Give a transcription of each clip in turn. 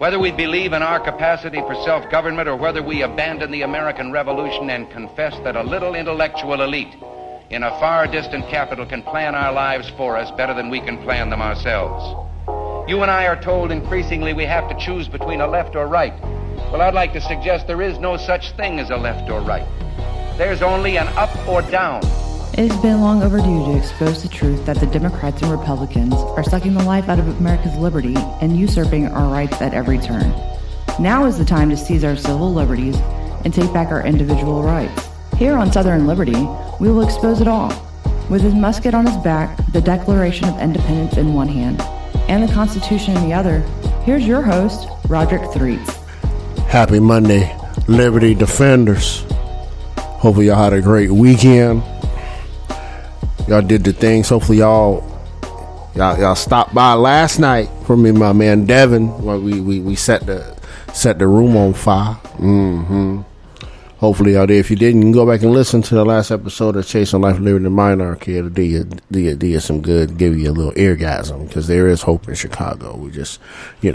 Whether we believe in our capacity for self-government or whether we abandon the American Revolution and confess that a little intellectual elite in a far distant capital can plan our lives for us better than we can plan them ourselves. You and I are told increasingly we have to choose between a left or right. Well, I'd like to suggest there is no such thing as a left or right. There's only an up or down. It has been long overdue to expose the truth that the Democrats and Republicans are sucking the life out of America's liberty and usurping our rights at every turn. Now is the time to seize our civil liberties and take back our individual rights. Here on Southern Liberty, we will expose it all. With his musket on his back, the Declaration of Independence in one hand, and the Constitution in the other, here's your host, Roderick Threets. Happy Monday, Liberty Defenders. Hopefully y'all had a great weekend. Y'all did the things. Hopefully y'all stopped by last night for me, my man Devin. While we set the room on fire. Hopefully y'all did. If you didn't, you can go back and listen to the last episode of Chasing Life, Liberty, and Monarchy. It'll do you some good, give you a little eargasm, because there is hope in Chicago. We just, we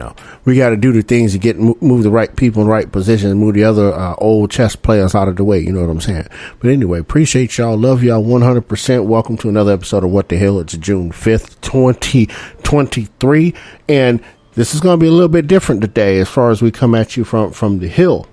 got to do the things to move the right people in the right positions, move the other old chess players out of the way. You know what I'm saying? But anyway, appreciate y'all. Love y'all 100%. Welcome to another episode of What the Hell. It's June 5th, 2023. And this is going to be a little bit different today as far as we come at you from the Hill.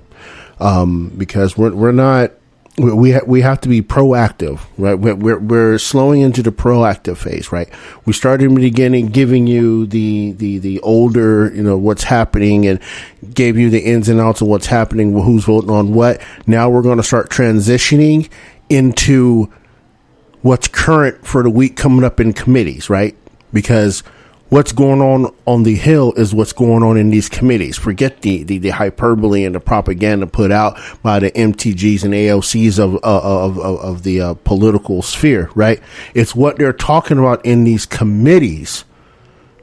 Because we have to be proactive, right? We're slowing into the proactive phase, right? We started in the beginning giving you the older, what's happening, and gave you the ins and outs of what's happening, who's voting on what. Now we're going to start transitioning into what's current for the week coming up in committees, right? Because what's going on the Hill is what's going on in these committees. Forget the hyperbole and the propaganda put out by the MTGs and AOCs of the political sphere, right? It's what they're talking about in these committees,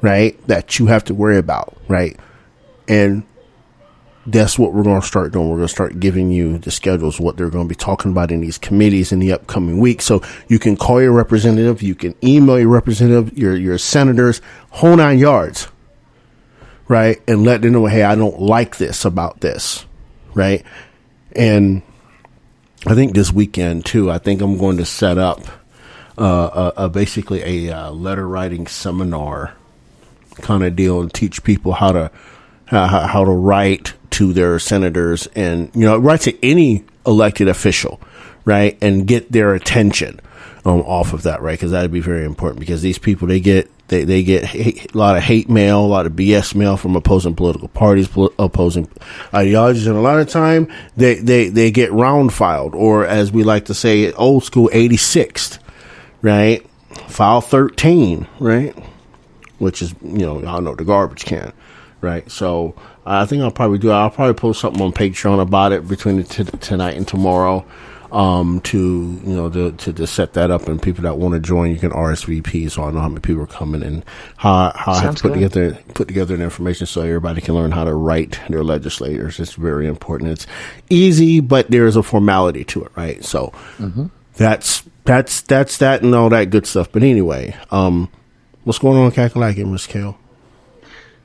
right, that you have to worry about, right? And that's what we're going to start doing. We're going to start giving you the schedules, what they're going to be talking about in these committees in the upcoming week. So you can call your representative, you can email your representative, your senators, whole 9 yards, right? And let them know, hey, I don't like this about this, right? And I think this weekend too, I think I'm going to set up basically a letter writing seminar kind of deal and teach people how to write to their senators and, write to any elected official, right? And get their attention off of that, right? Because that'd be very important, because these people, they get a lot of hate mail, a lot of BS mail from opposing political parties, opposing ideologies. And a lot of time they get round filed, or as we like to say, old school 86th, right? File 13, right? Which is, y'all know, the garbage can. Right, so I think I'll probably post something on Patreon about it between tonight and tomorrow, to set that up, and people that want to join, you can RSVP, so I know how many people are coming, and how I have to put together the information so everybody can learn how to write their legislators. It's very important. It's easy, but there is a formality to it, right? So that's that and all that good stuff. But anyway, what's going on in Kakalaki, Miss Kale?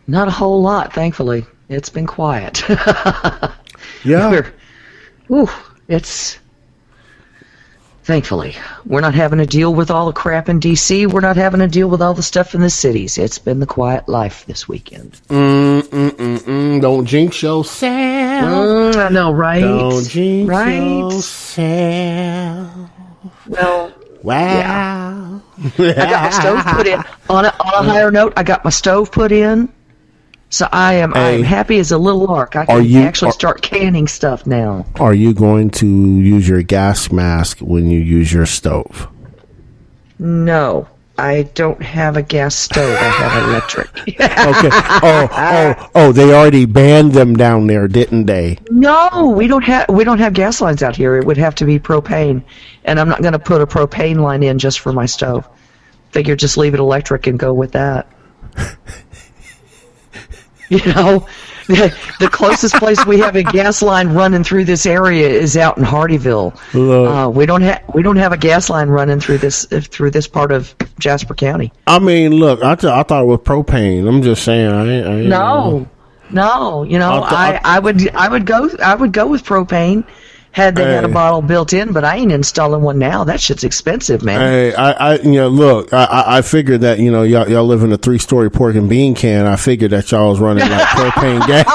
Not a whole lot, thankfully. It's been quiet. Yeah. It's... Thankfully. We're not having to deal with all the crap in D.C. We're not having to deal with all the stuff in the cities. It's been the quiet life this weekend. Don't jinx yourself. I know, right? Don't jinx yourself. Well... Wow. Yeah. I got my stove put in. On a higher note, I got my stove put in. So I am happy as a little lark. I can actually start canning stuff now. Are you going to use your gas mask when you use your stove? No, I don't have a gas stove. I have electric. Okay. Oh! They already banned them down there, didn't they? No, we don't have gas lines out here. It would have to be propane, and I'm not going to put a propane line in just for my stove. Figure just leave it electric and go with that. The closest place we have a gas line running through this area is out in Hardyville. We don't have a gas line running through this part of Jasper County. I mean, look, I thought it was propane. I'm just saying. No. No, I would go with propane had they had a bottle built in, but I ain't installing one now. That shit's expensive, man. Hey, I figured that, y'all live in a 3-story pork and bean can. I figured that y'all was running like propane gas.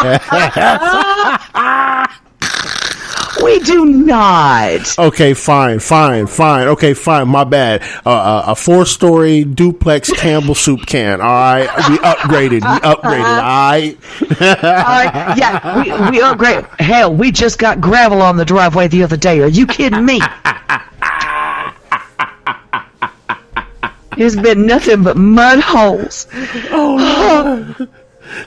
We do not. Okay, fine. Okay, fine. My bad. A 4-story duplex Campbell soup can. All right, we upgraded. All right. Yeah, we upgraded. Hell, we just got gravel on the driveway the other day. Are you kidding me? There's been nothing but mud holes. Oh.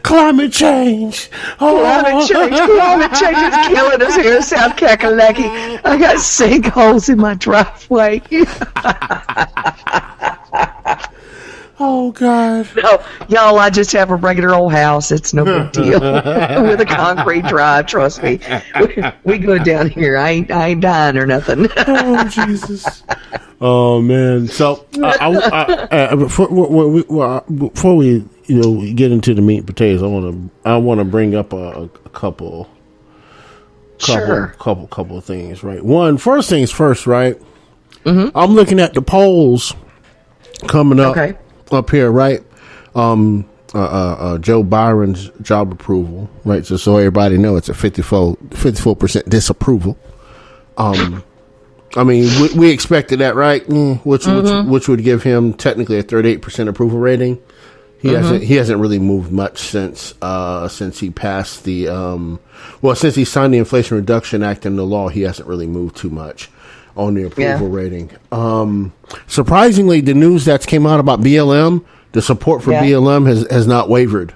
Climate change. Climate change is killing us here in South Kakalaki. I got sinkholes in my driveway. Oh, God. No, y'all, I just have a regular old house. It's no big deal. With a concrete drive, trust me. We good down here. I ain't dying or nothing. Oh, Jesus. Oh, man. So, before we get into the meat and potatoes, I want to bring up a couple of things, right? First things first, right? Mm-hmm. I'm looking at the polls coming up here, right? Joe Biden's job approval, right? So everybody know it's a 54% disapproval. I mean, we expected that, right? Which would give him technically a 38% approval rating. He hasn't really moved much since he passed since he signed the Inflation Reduction Act into law. He hasn't really moved too much on the approval rating. Surprisingly, the news that's came out about BLM, the support for BLM has not wavered.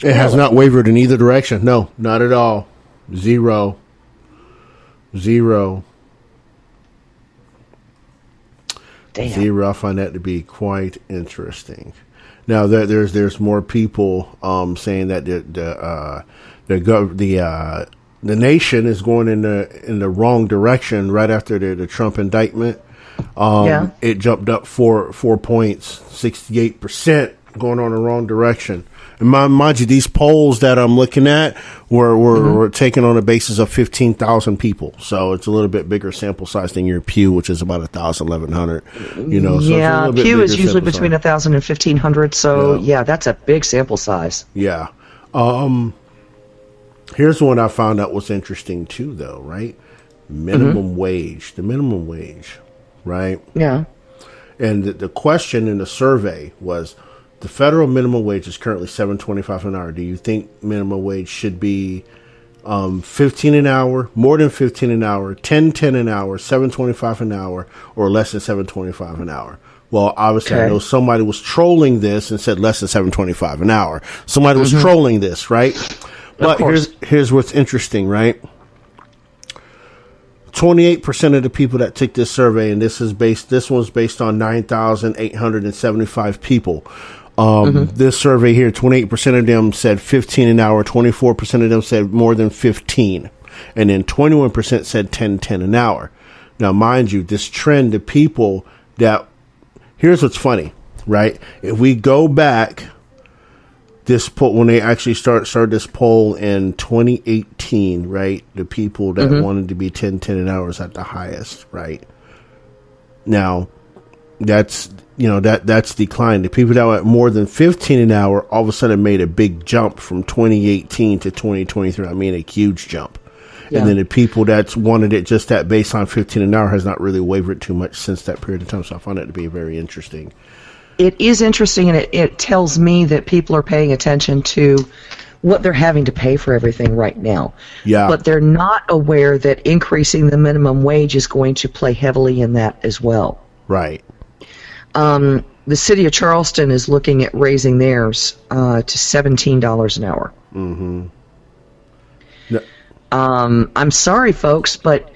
It has not wavered in either direction. No, not at all. Zero. Damn. Zero. I find that to be quite interesting. Now there's more people saying that the nation is going in the wrong direction right after the Trump indictment. It jumped up 4 points, 68%, going on the wrong direction. And mind you, these polls that I'm looking at were taken on a basis of 15,000 people. So it's a little bit bigger sample size than your Pew, which is about 1,000, 1,100. So Pew is usually between 1,000 and 1,500. So that's a big sample size. Yeah. Here's one I found out was interesting too, though. Right, minimum wage. The minimum wage, right? Yeah. And the question in the survey was, the federal minimum wage is currently $7.25 an hour. Do you think minimum wage should be $15 an hour, more than $15 an hour, $10 an hour, $7.25 an hour, or less than $7.25 an hour? Well, obviously, I know somebody was trolling this and said less than $7.25 an hour. Somebody was trolling this, right? But here's what's interesting, right? 28% of the people that took this survey, and this one's based on 9,875 people. This survey here, 28% of them said 15 an hour, 24% of them said more than 15, and then 21% said 10 an hour. Now, mind you, this trend of people here's what's funny, right? If we go back, this poll, when they actually started this poll in 2018, right? The people that wanted to be 10 an hour is at the highest, right? Now, that's declined. The people that were at more than 15 an hour all of a sudden made a big jump from 2018 to 2023. I mean, a huge jump. Yeah. And then the people that wanted it just that baseline 15 an hour has not really wavered too much since that period of time. So I find that to be very interesting. It is interesting, and it tells me that people are paying attention to what they're having to pay for everything right now. Yeah. But they're not aware that increasing the minimum wage is going to play heavily in that as well. Right. The city of Charleston is looking at raising theirs to $17 an hour. Mm-hmm. No. I'm sorry, folks, but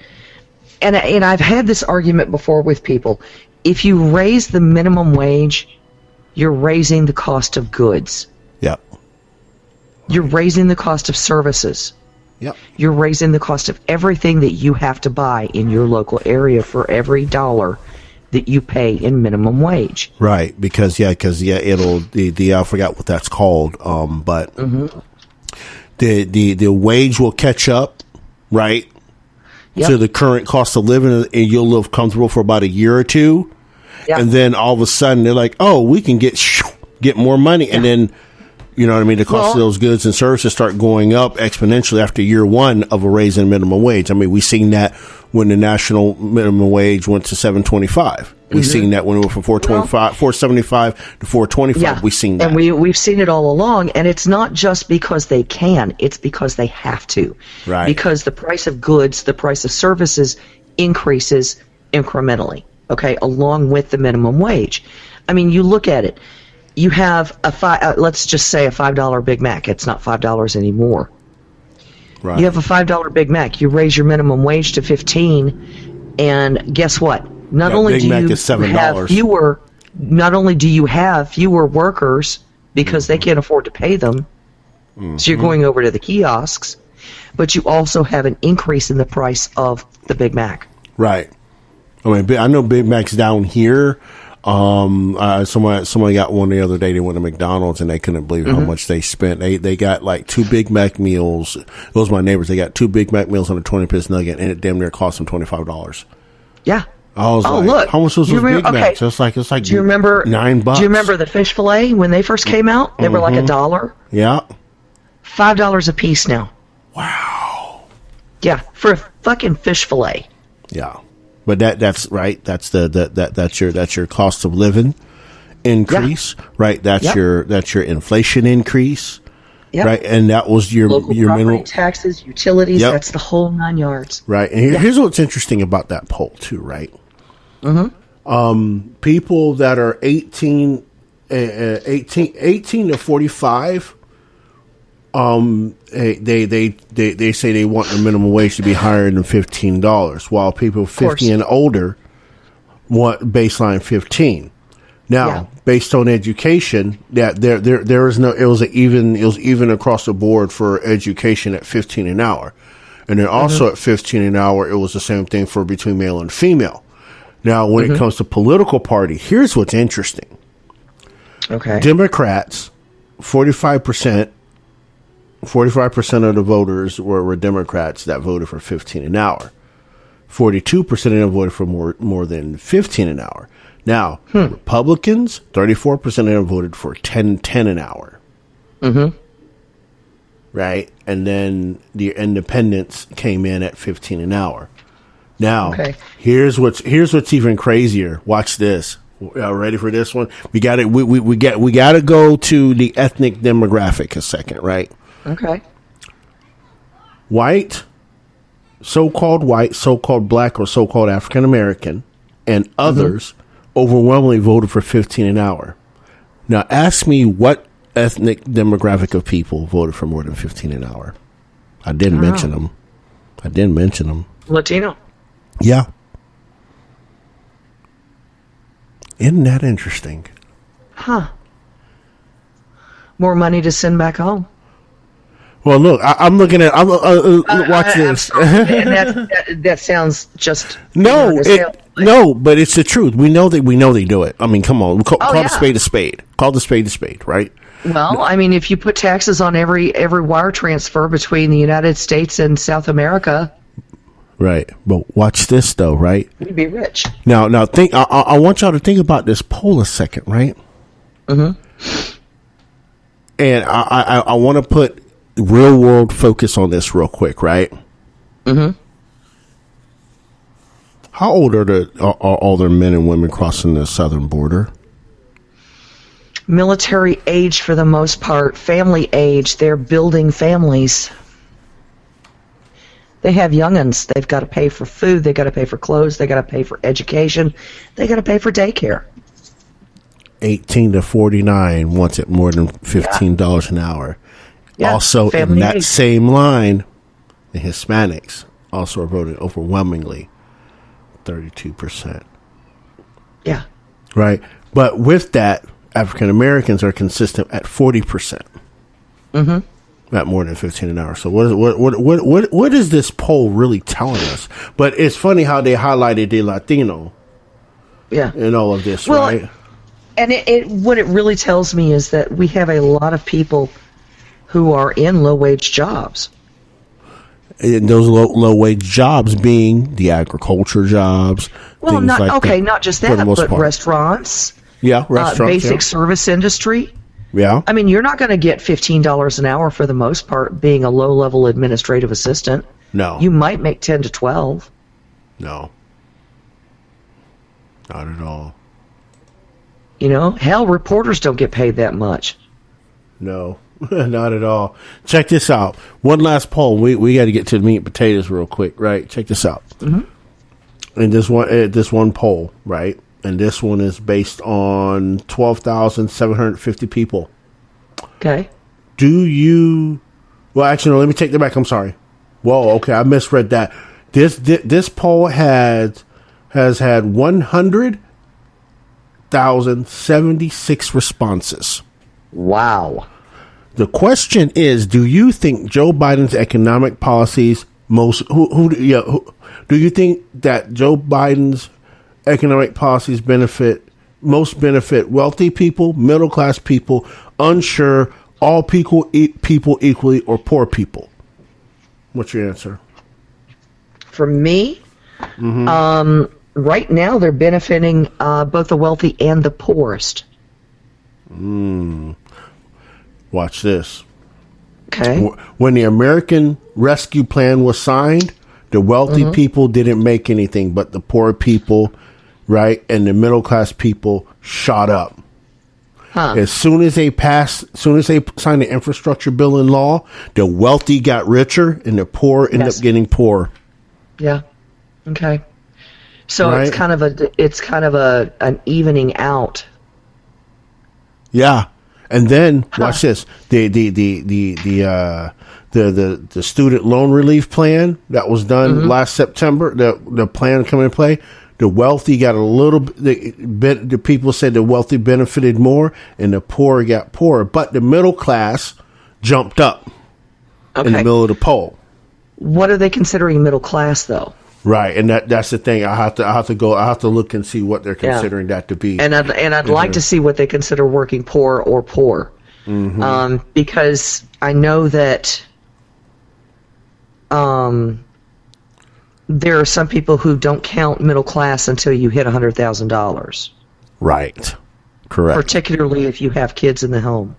and I've had this argument before with people. If you raise the minimum wage, you're raising the cost of goods. Yep. You're raising the cost of services. Yep. You're raising the cost of everything that you have to buy in your local area for every dollar that you pay in minimum wage. Right, because it'll I forgot what that's called, but the wage will catch up, right, to the current cost of living, and you'll live comfortable for about a year or two. Yep. And then all of a sudden they're like, oh, we can get more money. And then, you know what I mean? The cost of those goods and services start going up exponentially after year one of a raise in minimum wage. I mean, we've seen that when the national minimum wage went to $7.25. We've seen that when it went from $4.75 to $4.25. Yeah. We've seen that. And we've seen it all along. And it's not just because they can, it's because they have to. Right. Because the price of goods, the price of services increases incrementally, okay, along with the minimum wage. I mean, you look at it. You have let's just say a $5 Big Mac. It's not $5 anymore. Right. You have a $5 Big Mac. You raise your minimum wage to $15, and guess what? Not only do you have fewer workers because they can't afford to pay them, so you're going over to the kiosks, but you also have an increase in the price of the Big Mac. Right. I mean, I know Big Mac's down here. Somebody got one the other day. They went to McDonald's and they couldn't believe how much they spent. They got like 2 Big Mac meals. Those my neighbors. They got 2 Big Mac meals on a 20-piece nugget, and it damn near cost them $25. Yeah. I was like, look, how much was those Big Macs? It's like do you remember $9? Do you remember the fish fillet when they first came out? They were like $1. Yeah. $5 a piece now. Wow. Yeah, for a fucking fish fillet. Yeah. But that's right. That's that's your cost of living increase, right? That's your inflation increase, right? And that was your local your minimum taxes, utilities. That's the whole 9 yards, right? And here's what's interesting about that poll too, right? People that are 18 to 45. They say they want the minimum wage to be higher than $15, while people 50 and older want baseline 15. Now, based on education, that there is no, it was even across the board for education at 15 an hour, and then also at 15 an hour, it was the same thing for between male and female. Now, when it comes to political party, here's what's interesting. Okay, Democrats, 45% of the voters were Democrats that voted for 15 an hour. 42% of them voted for more than 15 an hour. Now, Republicans, 34% of them voted for 10 an hour. Right? And then the independents came in at 15 an hour. Now, here's what's even crazier. Watch this. Ready for this one? We got to go to the ethnic demographic a second, right? Okay. White, so-called black, or so-called African American, and others overwhelmingly voted for 15 an hour. Now, ask me what ethnic demographic of people voted for more than 15 an hour. I didn't mention them. Latino. Yeah. Isn't that interesting? Huh. More money to send back home. Well, look, I'm looking at. Watch this. That sounds just no, but it's the truth. We know they do it. I mean, come on, call the spade a spade. Call the spade a spade, right? Well, I mean, if you put taxes on every wire transfer between the United States and South America, right? But watch this, though, right? You'd be rich. Now think. I want y'all to think about this poll a second, right? And I want to put real world focus on this real quick, right? How old are all their men and women crossing the southern border? Military age for the most part, family age. They're building families. They have young'uns. They've got to pay for food. They got to pay for clothes. They got to pay for education. They got to pay for daycare. 18 to 49 wants it more than $15 an hour. Yeah, also, in that same line, the Hispanics also are voting overwhelmingly, 32%. Yeah. Right? But with that, African Americans are consistent at 40%. At more than 15 an hour. So what is this poll really telling us? But it's funny how they highlighted the Latino in all of this, right? And what it really tells me is that we have a lot of people who are in low-wage jobs. And those low-wage jobs being the agriculture jobs. Well, not just that, but restaurants. Yeah, restaurants. Basic service industry. Yeah. I mean, you're not going to get $15 an hour for the most part being a low-level administrative assistant. No. You might make 10 to 12. No. Not at all. You know, hell, reporters don't get paid that much. No, not at all. Check this out. One last poll. We got to get to the meat and potatoes real quick, right? Check this out. Mm-hmm. And this one poll, right? And this one is based on 12,750 people. Okay. Well, actually, no, let me take that back. I'm sorry. Whoa, okay, I misread that. This poll has had 100,076 responses. Wow. The question is, do you think Joe Biden's economic policies do you think that Joe Biden's economic policies benefit wealthy people, middle class people, unsure, all people equally, or poor people? What's your answer? For me, right now they're benefiting both the wealthy and the poorest. Watch this. Okay. When the American Rescue Plan was signed, the wealthy people didn't make anything, but the poor people, right, and the middle class people shot up. Huh. As soon as they signed the infrastructure bill in law, the wealthy got richer and the poor ended up getting poor. Yeah. Okay. So right? it's kind of an evening out. Yeah. And then watch this. The student loan relief plan that was done last September, the plan coming into play, the wealthy got a little bit, the people said the wealthy benefited more and the poor got poorer, but the middle class jumped up in the middle of the poll. What are they considering middle class though? Right, and that's the thing. I have to look and see what they're considering that to be. And I'd like to see what they consider working poor or poor, because I know that there are some people who don't count middle class until you hit $100,000. Right, correct. Particularly if you have kids in the home.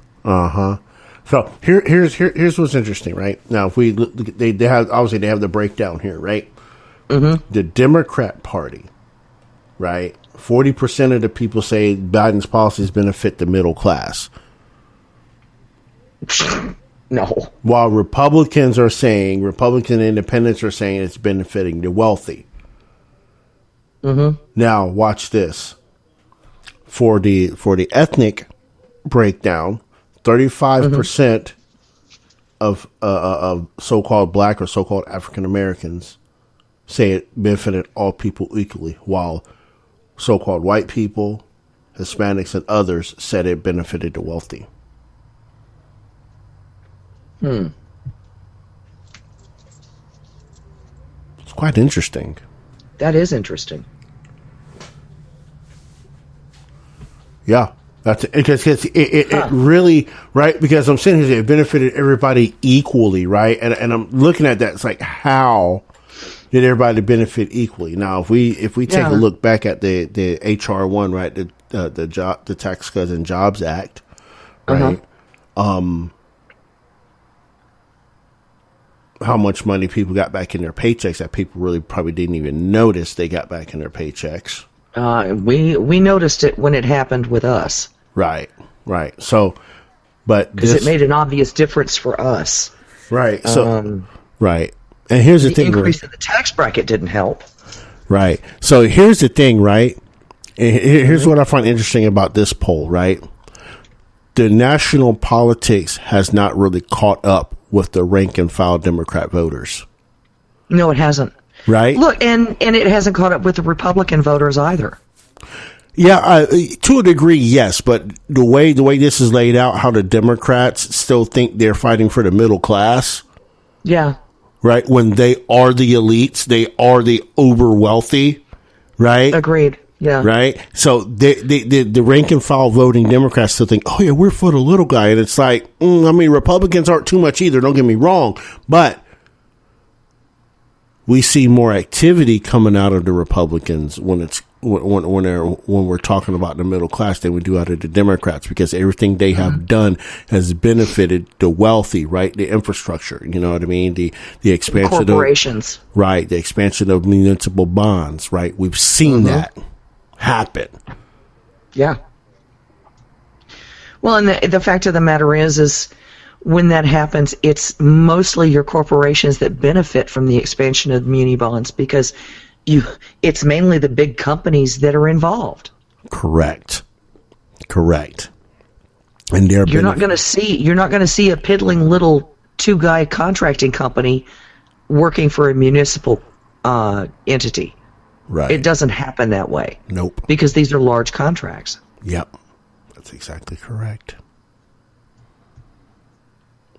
So here's what's interesting, right? Now, if we look, they have the breakdown here, right? The Democrat Party, right? 40% of the people say Biden's policies benefit the middle class. No. While Republican independents are saying it's benefiting the wealthy. Now, watch this. For the ethnic breakdown, 35% of so-called black or so-called African Americans say it benefited all people equally, while so-called white people, Hispanics, and others said it benefited the wealthy. It's quite interesting. That is interesting. Yeah. That's because it really, right? Because I'm saying it benefited everybody equally, right? And I'm looking at that. It's like, how did everybody benefit equally? Now, if we take a look back at the HR 1, right, the Tax Cuts and Jobs Act, right? How much money people got back in their paychecks that people really probably didn't even notice they got back in their paychecks. We noticed it when it happened with us. Right. So, but because it made an obvious difference for us. Right. So, right. And here's the thing. Increase in the tax bracket didn't help. Right. So here's the thing, right? And here's what I find interesting about this poll, right? The national politics has not really caught up with the rank and file Democrat voters. No, it hasn't. Right. Look, and it hasn't caught up with the Republican voters either. Yeah, to a degree, yes. But the way this is laid out, how the Democrats still think they're fighting for the middle class. Yeah. Right. When they are the elites, they are the uber wealthy. Right. Agreed. Yeah. Right. So the rank and file voting Democrats still think, oh yeah, we're for the little guy. And it's like, I mean, Republicans aren't too much either. Don't get me wrong. But we see more activity coming out of the Republicans when we're talking about the middle class than we do out of the Democrats, because everything they have done has benefited the wealthy, right? The infrastructure, you know what I mean? The expansion corporations. Right. The expansion of municipal bonds, right? We've seen that happen. Yeah. Well, and the fact of the matter is when that happens, it's mostly your corporations that benefit from the expansion of muni bonds, because it's mainly the big companies that are involved. Correct. And you're not going to see a piddling little 2-guy contracting company working for a municipal entity. Right. It doesn't happen that way. Nope. Because these are large contracts. Yep. That's exactly correct.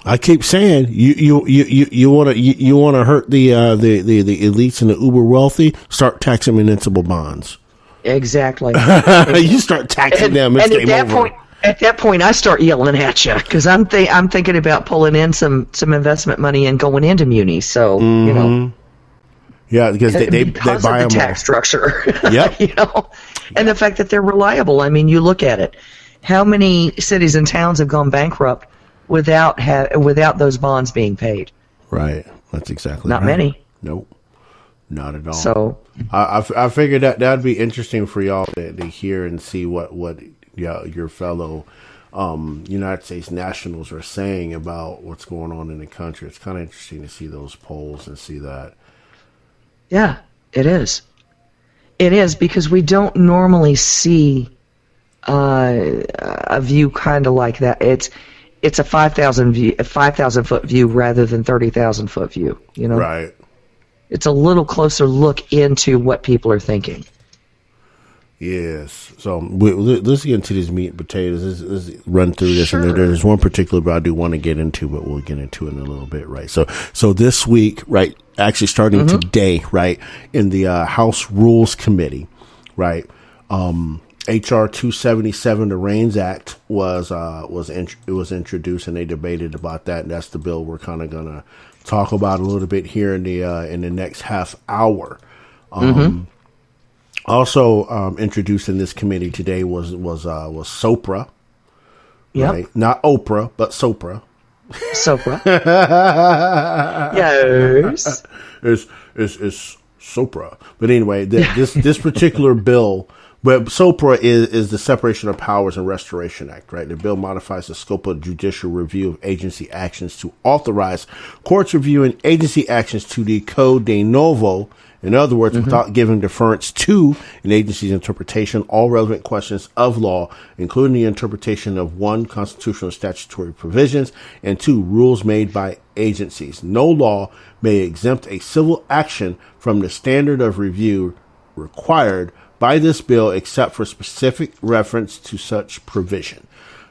I keep saying you want to hurt the elites and the uber wealthy. Start taxing municipal bonds. Exactly. You start taxing them. And at that point, I start yelling at you, because I'm thinking about pulling in some investment money and going into munis. So you know. Yeah, because they buy the tax structure. Yep. You know, and the fact that they're reliable. I mean, you look at it. How many cities and towns have gone bankrupt without those bonds being paid? Right. That's exactly not right. many. Nope. Not at all. So I figured that'd be interesting for y'all to hear and see what your fellow United States nationals are saying about what's going on in the country. It's kind of interesting to see those polls and see that. Yeah, it is. It is, because we don't normally see a view kind of like that. It's a 5,000 foot view rather than 30,000 foot view. You know, right? It's a little closer look into what people are thinking. Yes. So let's get into these meat and potatoes. Let's run through this. Sure. And there's one particular bill I do want to get into, but we'll get into it in a little bit, right? So this week, right, actually starting today, right, in the House Rules Committee, right, HR 277, the REINS Act, was introduced, and they debated about that. And that's the bill we're kind of gonna talk about a little bit here in the next half hour. Also introduced in this committee today was SOPRA. Yep. Right? Not Oprah, but SOPRA. SOPRA. Yes. It's SOPRA. But anyway, this particular bill, but SOPRA is the Separation of Powers and Restoration Act, right? The bill modifies the scope of judicial review of agency actions to authorize courts reviewing agency actions to decode de novo. In other words, without giving deference to an agency's interpretation, all relevant questions of law, including the interpretation of 1, constitutional and statutory provisions, and 2, rules made by agencies. No law may exempt a civil action from the standard of review required by this bill except for specific reference to such provision.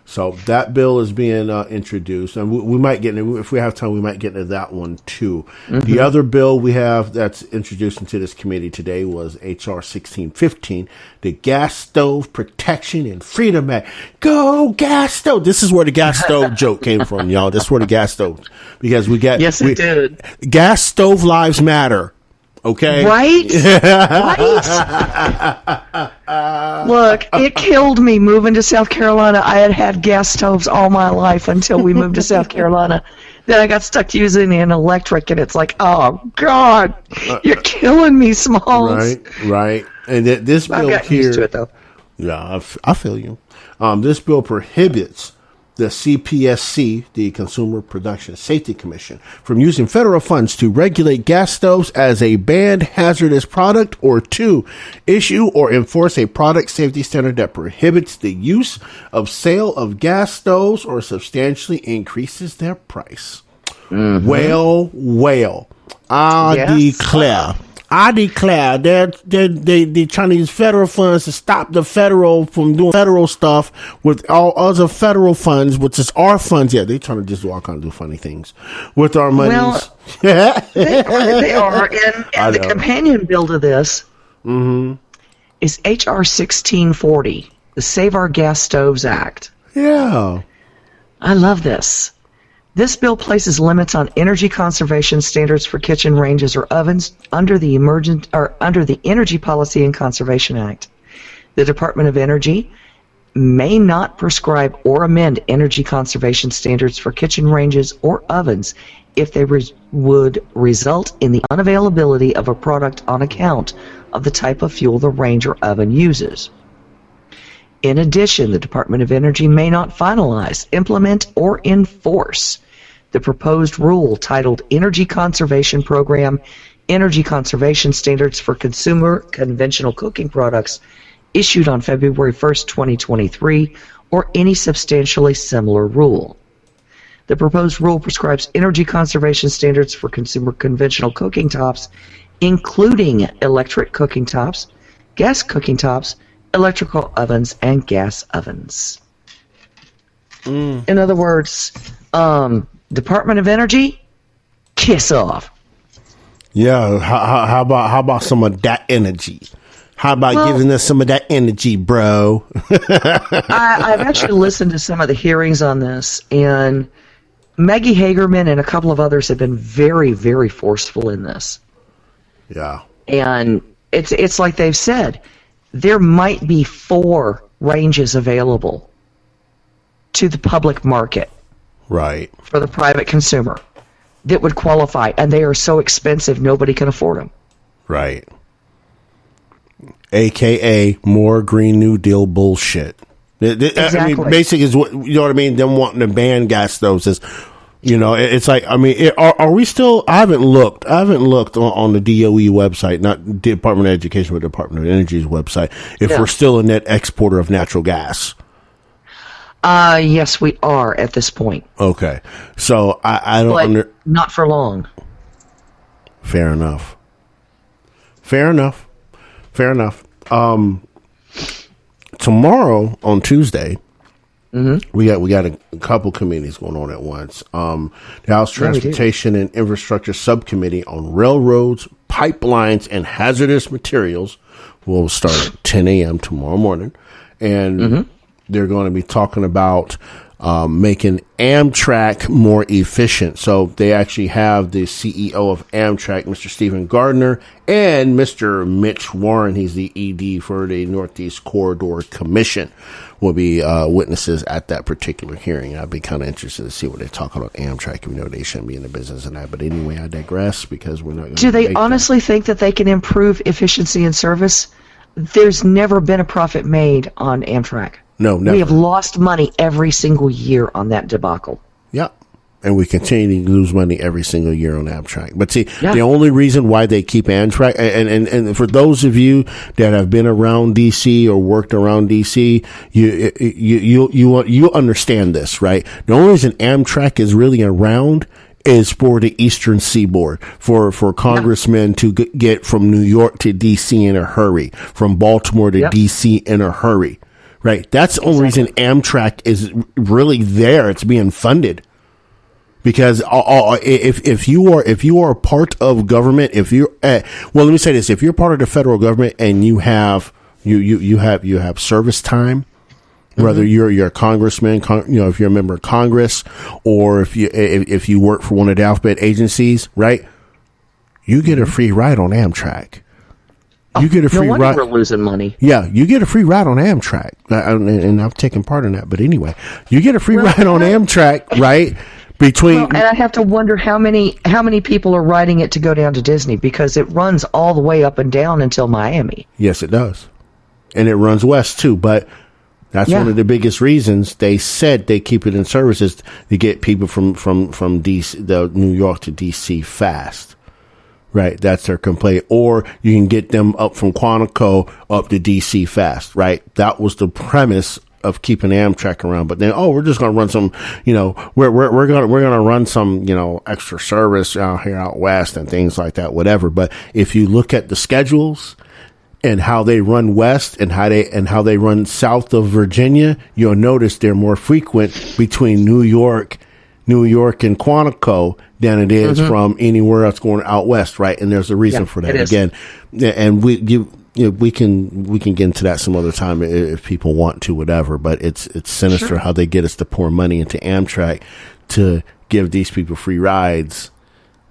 So that bill is being introduced, and we might get into, if we have time, we might get into that one too. The other bill we have that's introduced into this committee today was HR 1615, the Gas Stove Protection and Freedom Act. Go gas stove! This is where the gas stove joke came from, y'all. This is where the gas stove, because we got it did. Gas stove lives matter. Okay. Right? Look, it killed me moving to South Carolina. I had gas stoves all my life until we moved to South Carolina. Then I got stuck using an electric, and it's like, oh, God, you're killing me, Smalls. Right. And this bill I've gotten used to it, though. Yeah, I feel you. This bill prohibits the CPSC, the Consumer Production Safety Commission, from using federal funds to regulate gas stoves as a banned hazardous product, or 2, issue or enforce a product safety standard that prohibits the use of sale of gas stoves or substantially increases their price. Well, I declare they're trying to use federal funds to stop the federal from doing federal stuff with all other federal funds, which is our funds. Yeah, they're trying to just do all kinds of funny things with our money. Well, they are. And the companion bill to this is H.R. 1640, the Save Our Gas Stoves Act. Yeah. I love this. This bill places limits on energy conservation standards for kitchen ranges or ovens under the Energy Policy and Conservation Act. The Department of Energy may not prescribe or amend energy conservation standards for kitchen ranges or ovens if they would result in the unavailability of a product on account of the type of fuel the range or oven uses. In addition, the Department of Energy may not finalize, implement, or enforce the proposed rule titled Energy Conservation Program, Energy Conservation Standards for Consumer Conventional Cooking Products, issued on February 1st, 2023, or any substantially similar rule. The proposed rule prescribes energy conservation standards for consumer conventional cooking tops, including electric cooking tops, gas cooking tops, electrical ovens, and gas ovens. In other words, Department of Energy, kiss off. Yeah, how about some of that energy? How about giving us some of that energy, bro? I've actually listened to some of the hearings on this, and Maggie Hagerman and a couple of others have been very, very forceful in this. Yeah. And it's like they've said, there might be 4 ranges available to the public market. Right. For the private consumer that would qualify, and they are so expensive nobody can afford them. Right. AKA more Green New Deal bullshit. Exactly. I mean, basically is what, you know what I mean? Them wanting to ban gas stoves is, you know, it's like, I mean, are we still, I haven't looked on the DOE website, not Department of Education, but Department of Energy's website, if we're still a net exporter of natural gas. Yes, we are at this point. Okay. So I don't not for long. Fair enough. Tomorrow on Tuesday, we got a couple committees going on at once. The House Transportation and Infrastructure Subcommittee on Railroads, Pipelines, and Hazardous Materials will start at 10 a.m. tomorrow morning, and they're going to be talking about making Amtrak more efficient. So they actually have the CEO of Amtrak, Mr. Stephen Gardner, and Mr. Mitch Warren, he's the ED for the Northeast Corridor Commission, will be witnesses at that particular hearing. I'd be kind of interested to see what they talk about Amtrak. We know they shouldn't be in the business of that. But anyway, I digress because we're not going to. Do they honestly think that they can improve efficiency and service? There's never been a profit made on Amtrak. No, never. We have lost money every single year on that debacle. Yeah. And we continue to lose money every single year on Amtrak. But see, the only reason why they keep Amtrak, and for those of you that have been around DC or worked around DC, you understand this, right? The only reason Amtrak is really around is for the Eastern Seaboard, for congressmen to get from New York to DC in a hurry, from Baltimore to DC in a hurry. Right. That's the only reason Amtrak is really there. It's being funded because if you are a part of government, if you're let me say this: if you're part of the federal government and you have service time, whether you're a congressman, if you're a member of Congress, or if you work for one of the alphabet agencies, right, you get a free ride on Amtrak. You get a free ride. We're losing money. Yeah, you get a free ride on Amtrak, and I've taken part in that. But anyway, you get a free ride on Amtrak, right? And I have to wonder how many people are riding it to go down to Disney, because it runs all the way up and down until Miami. Yes, it does, and it runs west too. But that's one of the biggest reasons they said they keep it in service is to get people from DC, the New York to DC fast. Right, that's their complaint. Or you can get them up from Quantico up to DC fast, right? That was the premise of keeping Amtrak around. But then, we're just going to run some, we're going to run some, extra service out here out west and things like that, whatever. But if you look at the schedules and how they run west and how they run south of Virginia, you'll notice they're more frequent between New York and Quantico than it is from anywhere else going out west, right? And there's a reason for that. Again, and we can get into that some other time if people want to, whatever. But it's sinister how they get us to pour money into Amtrak to give these people free rides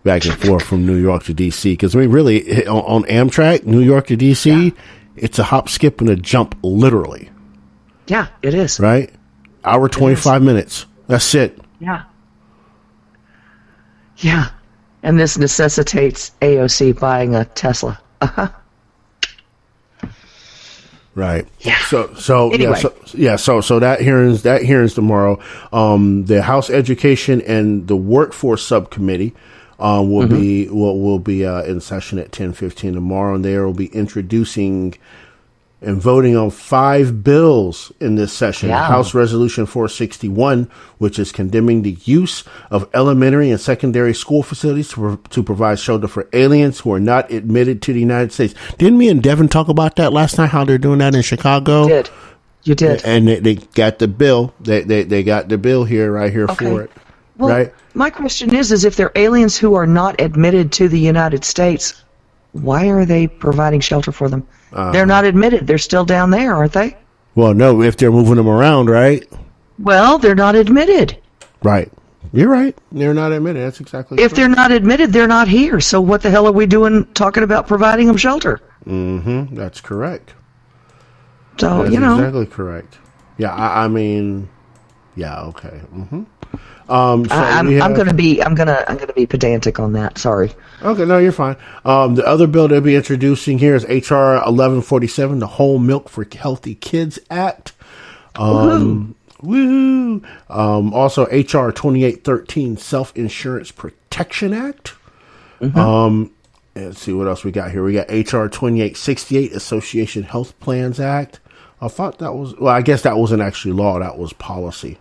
back and forth from New York to D.C. Because I mean, really, on Amtrak, New York to D.C., it's a hop, skip, and a jump, literally. Yeah, it is. Right? Hour 25 minutes. That's it. Yeah. Yeah. And this necessitates AOC buying a Tesla. Uh-huh. Right. Yeah. So anyway. So that hearings tomorrow. The House Education and the Workforce Subcommittee will be in session at 10:15 tomorrow, and they will be introducing and voting on 5 bills in this session. Yeah. House Resolution 461, which is condemning the use of elementary and secondary school facilities to provide shelter for aliens who are not admitted to the United States. Didn't me and Devin talk about that last night, how they're doing that in Chicago? You did. And they got the bill. They got the bill right here for it. Well, right? My question is if they're aliens who are not admitted to the United States, why are they providing shelter for them? They're not admitted. They're still down there, aren't they? Well, no, if they're moving them around, right? Well, they're not admitted. Right. You're right. They're not admitted. That's exactly If they're not admitted, they're not here. So what the hell are we doing talking about providing them shelter? Mm-hmm. That's correct. So, That's exactly correct. Yeah, I mean, yeah, okay. Mm-hmm. I'm gonna be pedantic on that. Sorry. Okay, no, you're fine. The other bill they'll be introducing here is HR 1147, the Whole Milk for Healthy Kids Act. Woo! Also, HR 2813, Self Insurance Protection Act. Let's see what else we got here. We got HR 2868, Association Health Plans Act. I thought that was, well, I guess that wasn't actually law. That was policy.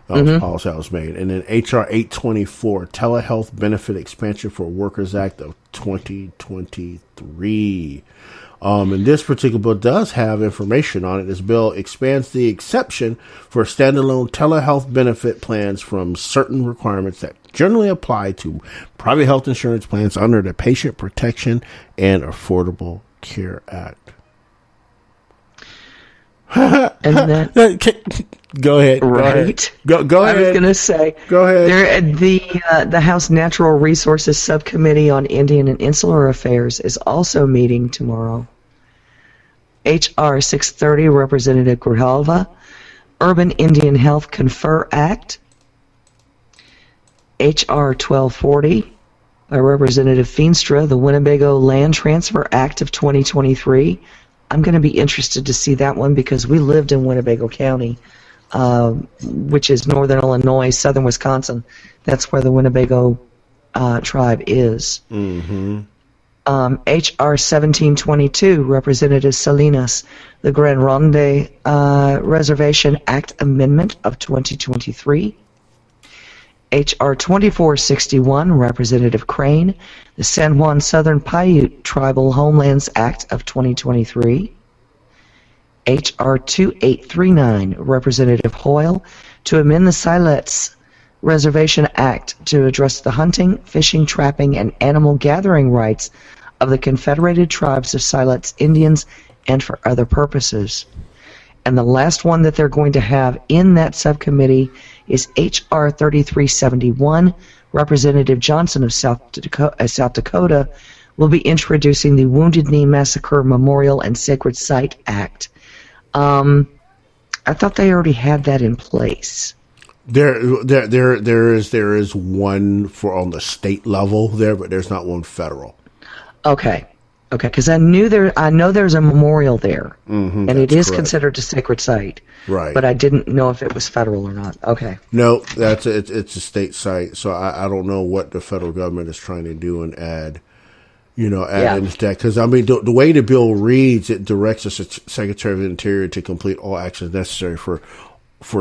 That was policy that was made. And then HR 824, Telehealth Benefit Expansion for Workers Act of 2023. And this particular bill does have information on it. This bill expands the exception for standalone telehealth benefit plans from certain requirements that generally apply to private health insurance plans under the Patient Protection and Affordable Care Act. And that, go ahead. Right. Go ahead. I was going to say. Go ahead. The House Natural Resources Subcommittee on Indian and Insular Affairs is also meeting tomorrow. H.R. 630, Representative Grijalva, Urban Indian Health Confer Act. H.R. 1240, by Representative Feenstra, the Winnebago Land Transfer Act of 2023. I'm going to be interested to see that one because we lived in Winnebago County, which is northern Illinois, southern Wisconsin. That's where the Winnebago tribe is. Mm-hmm. H.R. 1722, Representative Salinas, the Grand Ronde Reservation Act Amendment of 2023. H.R. 2461, Representative Crane, the San Juan Southern Paiute Tribal Homelands Act of 2023. H.R. 2839, Representative Hoyle, to amend the Siletz Reservation Act to address the hunting, fishing, trapping, and animal gathering rights of the Confederated Tribes of Siletz Indians and for other purposes. And the last one that they're going to have in that subcommittee is H.R. 3371. Representative Johnson of South Dakota will be introducing the Wounded Knee Massacre Memorial and Sacred Site Act. I thought they already had that in place. There is one for on the state level there, but there's not one federal. Okay, because I know there's a memorial there, and it is correct. Considered a sacred site. Right. But I didn't know if it was federal or not. Okay. No, it's a state site, so I don't know what the federal government is trying to do and add into that. Because, I mean, the way the bill reads, it directs the Secretary of the Interior to complete all actions necessary for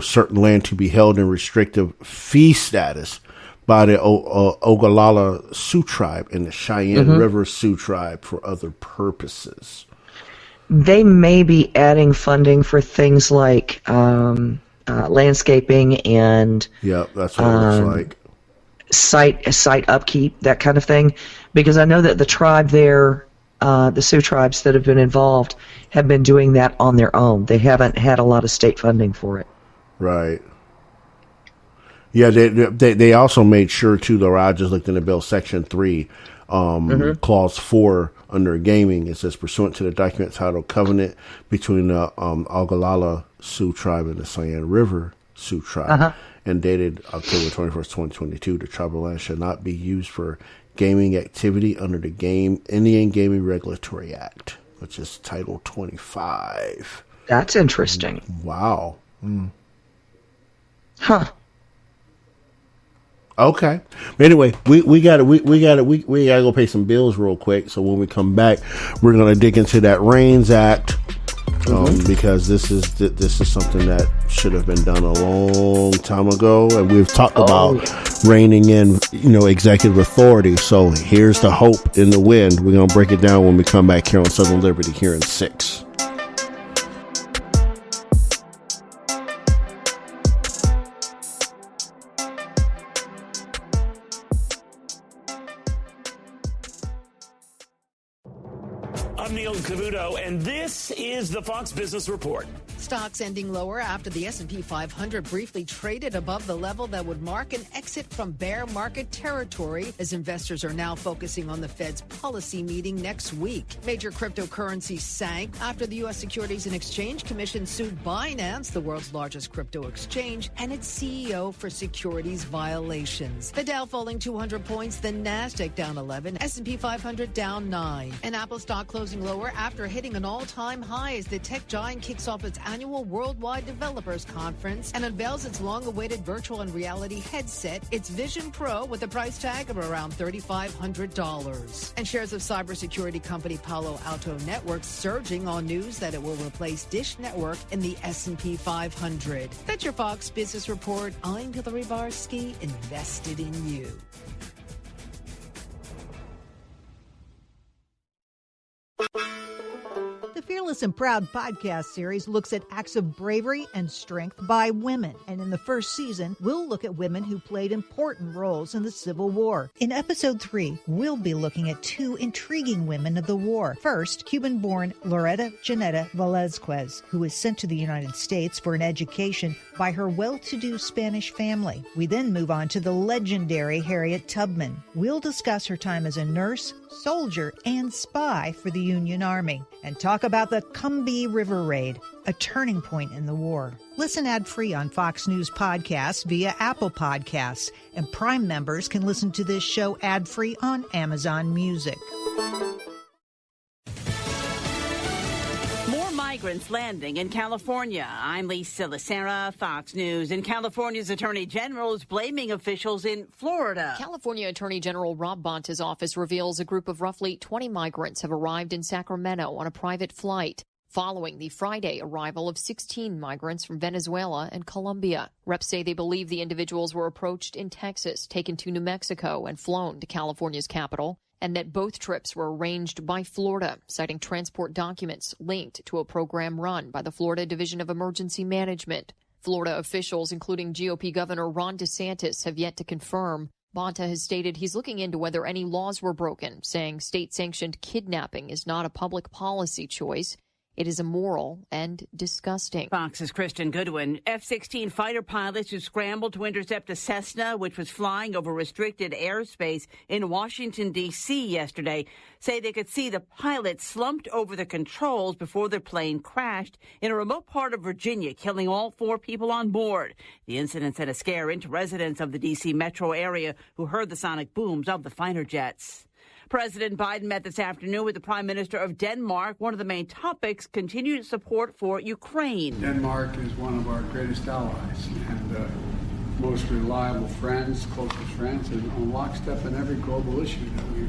certain land to be held in restrictive fee status by the Ogallala Sioux Tribe and the Cheyenne River Sioux Tribe for other purposes. They may be adding funding for things like landscaping and that's what it looks like. Site upkeep, that kind of thing, because I know that the tribe there the Sioux tribes that have been involved have been doing that on their own. They haven't had a lot of state funding for it. Right. Yeah, they also made sure, too, though, I just looked in the bill, Section 3, Clause 4, under gaming, it says, pursuant to the document titled Covenant between the Ogallala Sioux Tribe and the Cheyenne River Sioux Tribe, and dated October 21st, 2022, the tribal land shall not be used for gaming activity under the Indian Gaming Regulatory Act, which is Title 25. That's interesting. Wow. Mm. Huh. Okay. Anyway, we gotta go pay some bills real quick. So when we come back, we're gonna dig into that REINS Act, because this is something that should have been done a long time ago, and we've talked about reining in, executive authority. So here's the hope in the wind. We're gonna break it down when we come back here on Southern Liberty here in 6. I'm Neil Cavuto, and this is the Fox Business Report. Stocks ending lower after the S&P 500 briefly traded above the level that would mark an exit from bear market territory, as investors are now focusing on the Fed's policy meeting next week. Major cryptocurrencies sank after the U.S. Securities and Exchange Commission sued Binance, the world's largest crypto exchange, and its CEO for securities violations. The Dow falling 200 points, the Nasdaq down 11, S&P 500 down 9. And Apple stock closing lower after hitting an all-time high as the tech giant kicks off its annual Worldwide Developers Conference and unveils its long-awaited virtual and reality headset, its Vision Pro, with a price tag of around $3,500. And shares of cybersecurity company Palo Alto Networks surging on news that it will replace Dish Network in the S&P 500. That's your Fox Business Report. I'm Hillary Barsky, invested in you. The Fearless and Proud podcast series looks at acts of bravery and strength by women. And in the first season, we'll look at women who played important roles in the Civil War. In episode 3, we'll be looking at 2 intriguing women of the war. First, Cuban-born Loretta Janetta Velazquez, who was sent to the United States for an education by her well-to-do Spanish family. We then move on to the legendary Harriet Tubman. We'll discuss her time as a nurse, soldier, and spy for the Union Army, and talk about the Combahee River Raid, a turning point in the war. Listen ad-free on Fox News Podcasts via Apple Podcasts, and Prime members can listen to this show ad-free on Amazon Music. Migrants landing in California. I'm Lisa Lacera, Fox News. And California's Attorney General is blaming officials in Florida. California Attorney General Rob Bonta's office reveals a group of roughly 20 migrants have arrived in Sacramento on a private flight, following the Friday arrival of 16 migrants from Venezuela and Colombia. Reps say they believe the individuals were approached in Texas, taken to New Mexico, and flown to California's capital, and that both trips were arranged by Florida, citing transport documents linked to a program run by the Florida Division of Emergency Management. Florida officials, including GOP Governor Ron DeSantis, have yet to confirm. Bonta has stated he's looking into whether any laws were broken, saying state-sanctioned kidnapping is not a public policy choice. It is immoral and disgusting. Fox's Kristen Goodwin. F-16 fighter pilots who scrambled to intercept a Cessna, which was flying over restricted airspace in Washington, D.C. yesterday, say they could see the pilot slumped over the controls before their plane crashed in a remote part of Virginia, killing all 4 people on board. The incident sent a scare into residents of the D.C. metro area who heard the sonic booms of the fighter jets. President Biden met this afternoon with the Prime Minister of Denmark. One of the main topics, continued support for Ukraine. Denmark is one of our greatest allies and most reliable friends, closest friends, and on lockstep in every global issue that we've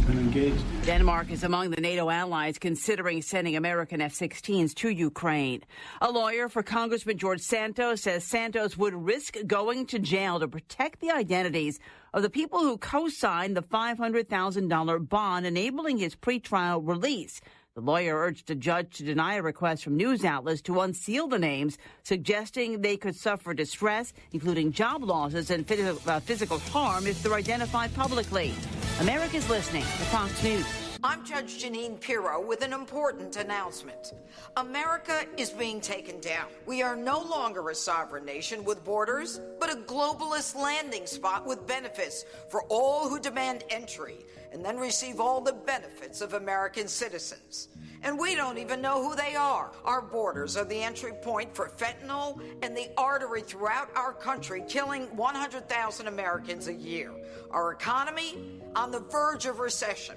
been engaged in. Denmark is among the NATO allies considering sending American F-16s to Ukraine. A lawyer for Congressman George Santos says Santos would risk going to jail to protect the identities of the people who co-signed the $500,000 bond enabling his pretrial release. The lawyer urged a judge to deny a request from news outlets to unseal the names, suggesting they could suffer distress, including job losses and physical harm if they're identified publicly. America's listening to Fox News. I'm Judge Janine Pirro with an important announcement. America is being taken down. We are no longer a sovereign nation with borders, but a globalist landing spot with benefits for all who demand entry and then receive all the benefits of American citizens. And we don't even know who they are. Our borders are the entry point for fentanyl and the artery throughout our country, killing 100,000 Americans a year. Our economy on the verge of recession.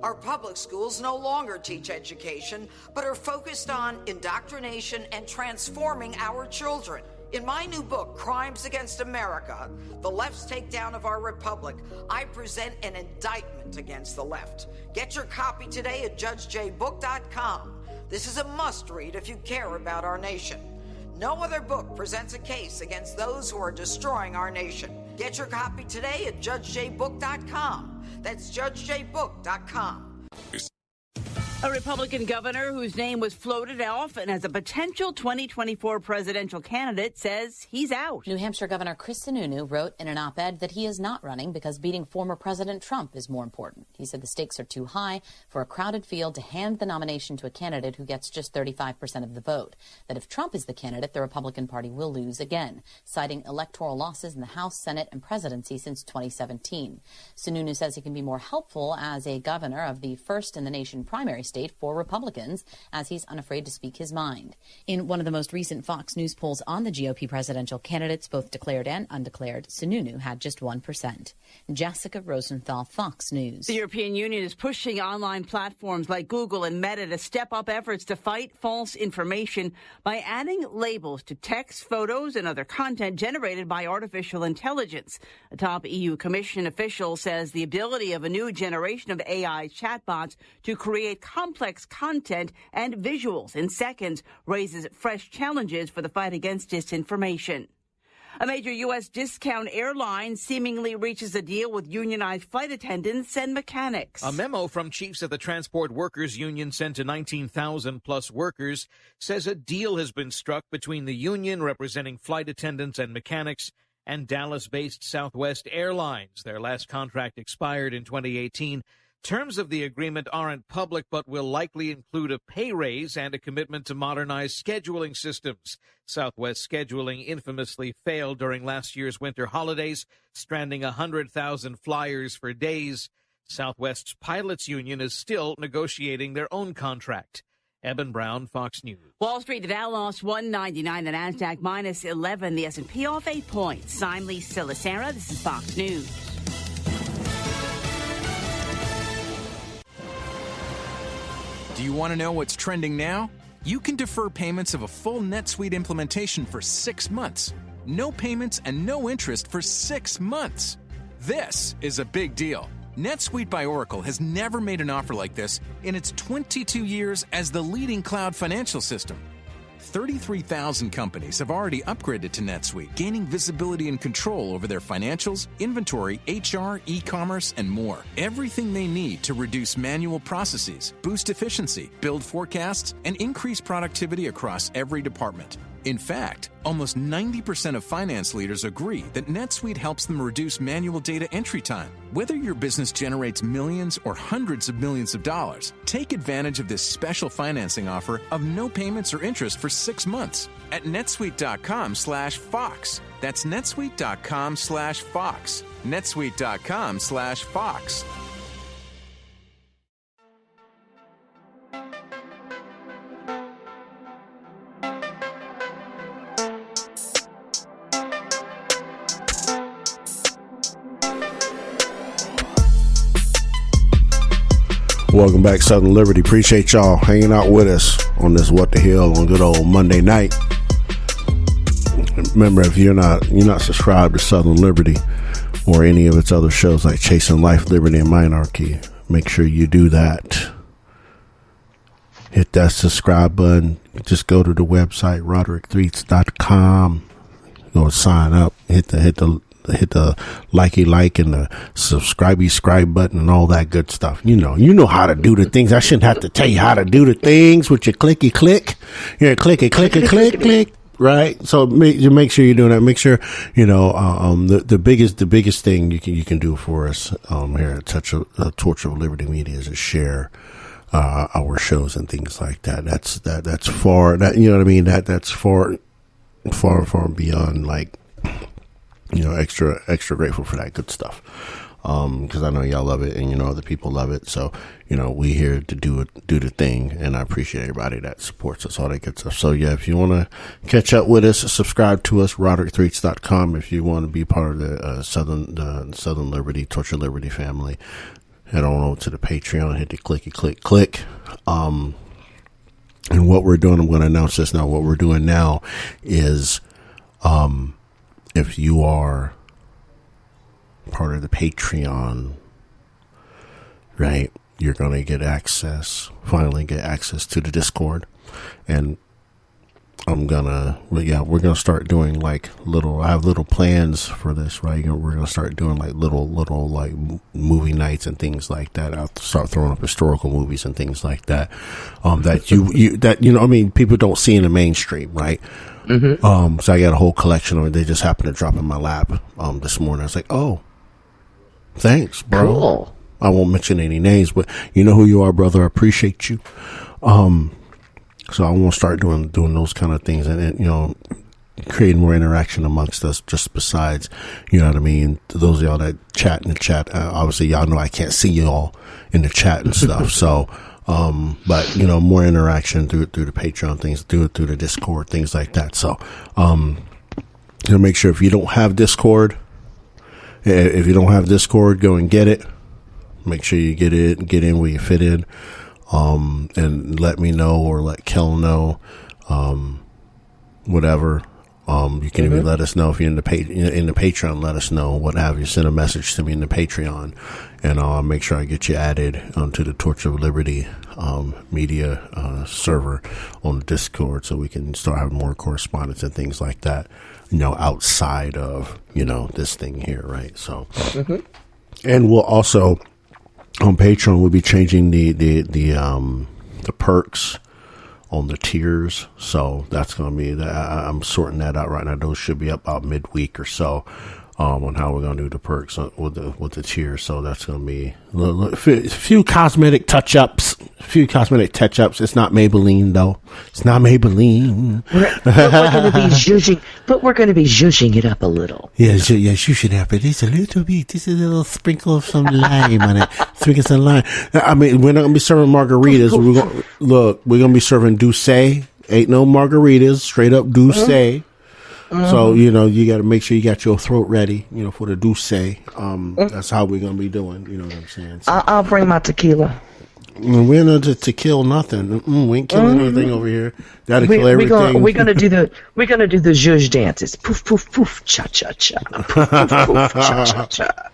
Our public schools no longer teach education, but are focused on indoctrination and transforming our children. In my new book, Crimes Against America, The Left's Takedown of Our Republic, I present an indictment against the left. Get your copy today at judgejbook.com. This is a must-read if you care about our nation. No other book presents a case against those who are destroying our nation. Get your copy today at judgejbook.com. That's judgejbook.com. A Republican governor whose name was floated often as a potential 2024 presidential candidate says he's out. New Hampshire Governor Chris Sununu wrote in an op-ed that he is not running because beating former President Trump is more important. He said the stakes are too high for a crowded field to hand the nomination to a candidate who gets just 35% of the vote. That if Trump is the candidate, the Republican Party will lose again, citing electoral losses in the House, Senate, and presidency since 2017. Sununu says he can be more helpful as a governor of the first in the nation primary state for Republicans, as he's unafraid to speak his mind. In one of the most recent Fox News polls on the GOP presidential candidates, both declared and undeclared, Sununu had just 1%. Jessica Rosenthal, Fox News. The European Union is pushing online platforms like Google and Meta to step up efforts to fight false information by adding labels to text, photos, and other content generated by artificial intelligence. A top EU Commission official says the ability of a new generation of AI chatbots to create complex content and visuals in seconds raises fresh challenges for the fight against disinformation. A major U.S. discount airline seemingly reaches a deal with unionized flight attendants and mechanics. A memo from chiefs of the Transport Workers Union sent to 19,000 plus workers says a deal has been struck between the union representing flight attendants and mechanics and Dallas-based Southwest Airlines. Their last contract expired in 2018. Terms of the agreement aren't public, but will likely include a pay raise and a commitment to modernize scheduling systems. Southwest scheduling infamously failed during last year's winter holidays, stranding 100,000 flyers for days. Southwest's pilots union is still negotiating their own contract. Eben Brown, Fox News. Wall Street, the Dow lost 199, the Nasdaq minus 11, the S&P off 8 points. I'm Lisa Lacera. This is Fox News. Do you want to know what's trending now? You can defer payments of a full NetSuite implementation for 6 months. No payments and no interest for 6 months. This is a big deal. NetSuite by Oracle has never made an offer like this in its 22 years as the leading cloud financial system. 33,000 companies have already upgraded to NetSuite, gaining visibility and control over their financials, inventory, HR, e-commerce, and more. Everything they need to reduce manual processes, boost efficiency, build forecasts, and increase productivity across every department. In fact, almost 90% of finance leaders agree that NetSuite helps them reduce manual data entry time. Whether your business generates millions or hundreds of millions of dollars, take advantage of this special financing offer of no payments or interest for 6 months at netsuite.com/Fox. That's netsuite.com/Fox. netsuite.com/Fox. Welcome back, Southern Liberty. Appreciate y'all hanging out with us on this What the Hell on good old Monday night. Remember, if you're not subscribed to Southern Liberty or any of its other shows like Chasing Life, Liberty, and Minarchy, make sure you do that. Hit that subscribe button. Just go to the website RoderickThreets.com. Go sign up. Hit the like and the subscribe button and all that good stuff. You know how to do the things. I shouldn't have to tell you how to do the things with your clicky click. Yeah, clicky click. right? So make sure you're doing that. Make sure, the biggest thing you can do for us here at Torch of Liberty Media is to share our shows and things like that. That's far, you know what I mean? That's far beyond, like, extra grateful for that good stuff. Cause I know y'all love it and other people love it. So, we here to do the thing, and I appreciate everybody that supports us, all that good stuff. So yeah, if you want to catch up with us, subscribe to us, RoderickThreets.com. If you want to be part of the Southern Liberty, Torch of Liberty family, head on over to the Patreon, hit the click. And what we're doing, I'm going to announce this now. What we're doing now is, if you are part of the Patreon, right, you're going to finally get access to the Discord. And we're going to start doing I have little plans for this, right? We're going to start doing like little like movie nights and things like that. I'll start throwing up historical movies and things like that. That people don't see in the mainstream, right? Mm-hmm. So I got a whole collection of it. They just happened to drop in my lap, this morning. I was like, oh, thanks, bro. Cool. I won't mention any names, but you know who you are, brother. I appreciate you. So I want to start doing those kind of things and creating more interaction amongst us, just besides, you know what I mean? Those of y'all that chat in the chat, obviously y'all know I can't see y'all in the chat and stuff. So, but more interaction through the Patreon things, through the Discord, things like that. So, make sure if you don't have Discord, go and get it. Make sure you get in where you fit in. And let me know or let Kel know, whatever. You can even let us know if you're in the Patreon. Let us know what have you. Send a message to me in the Patreon, and I'll make sure I get you added onto the Torch of Liberty media server on the Discord, so we can start having more correspondence and things like that. Outside of this thing here, right? So, and we'll also on Patreon we'll be changing the perks on the tiers, so that's going to be that. I'm sorting that out right now. Those should be up about midweek or so, on how we're going to do the perks with the tiers. So that's going to be a few cosmetic touch-ups. It's not Maybelline though. It's not Maybelline. But we're going to be zhuzhing it up a little. Yeah, zhuzh it up. It's a little bit. This is a little sprinkle of some lime on it. Sprinkle some lime. I mean, we're not going to be serving margaritas. We're going to be serving Douce. Ain't no margaritas. Straight up Douce. So, you got to make sure you got your throat ready, for the Douce. That's how we're going to be doing. You know what I'm saying? So, I'll bring my tequila. We're not to kill nothing. We ain't killing anything over here. That'll kill everything. We're gonna do the zhuzh dances. Poof poof poof cha cha cha. Poof poof poof cha cha cha.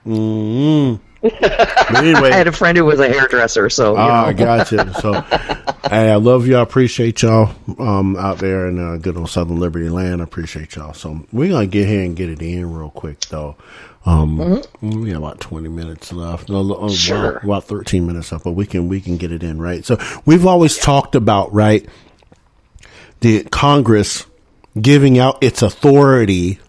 But anyway, I had a friend who was a hairdresser, so I got you. So, hey, I love y'all. Appreciate y'all out there in good old Southern Liberty land. I appreciate y'all. So we're gonna get here and get it in real quick though. We have about 20 minutes left. Sure. About 13 minutes left, but we can get it in, right? So we've always talked about, right, the Congress giving out its authority,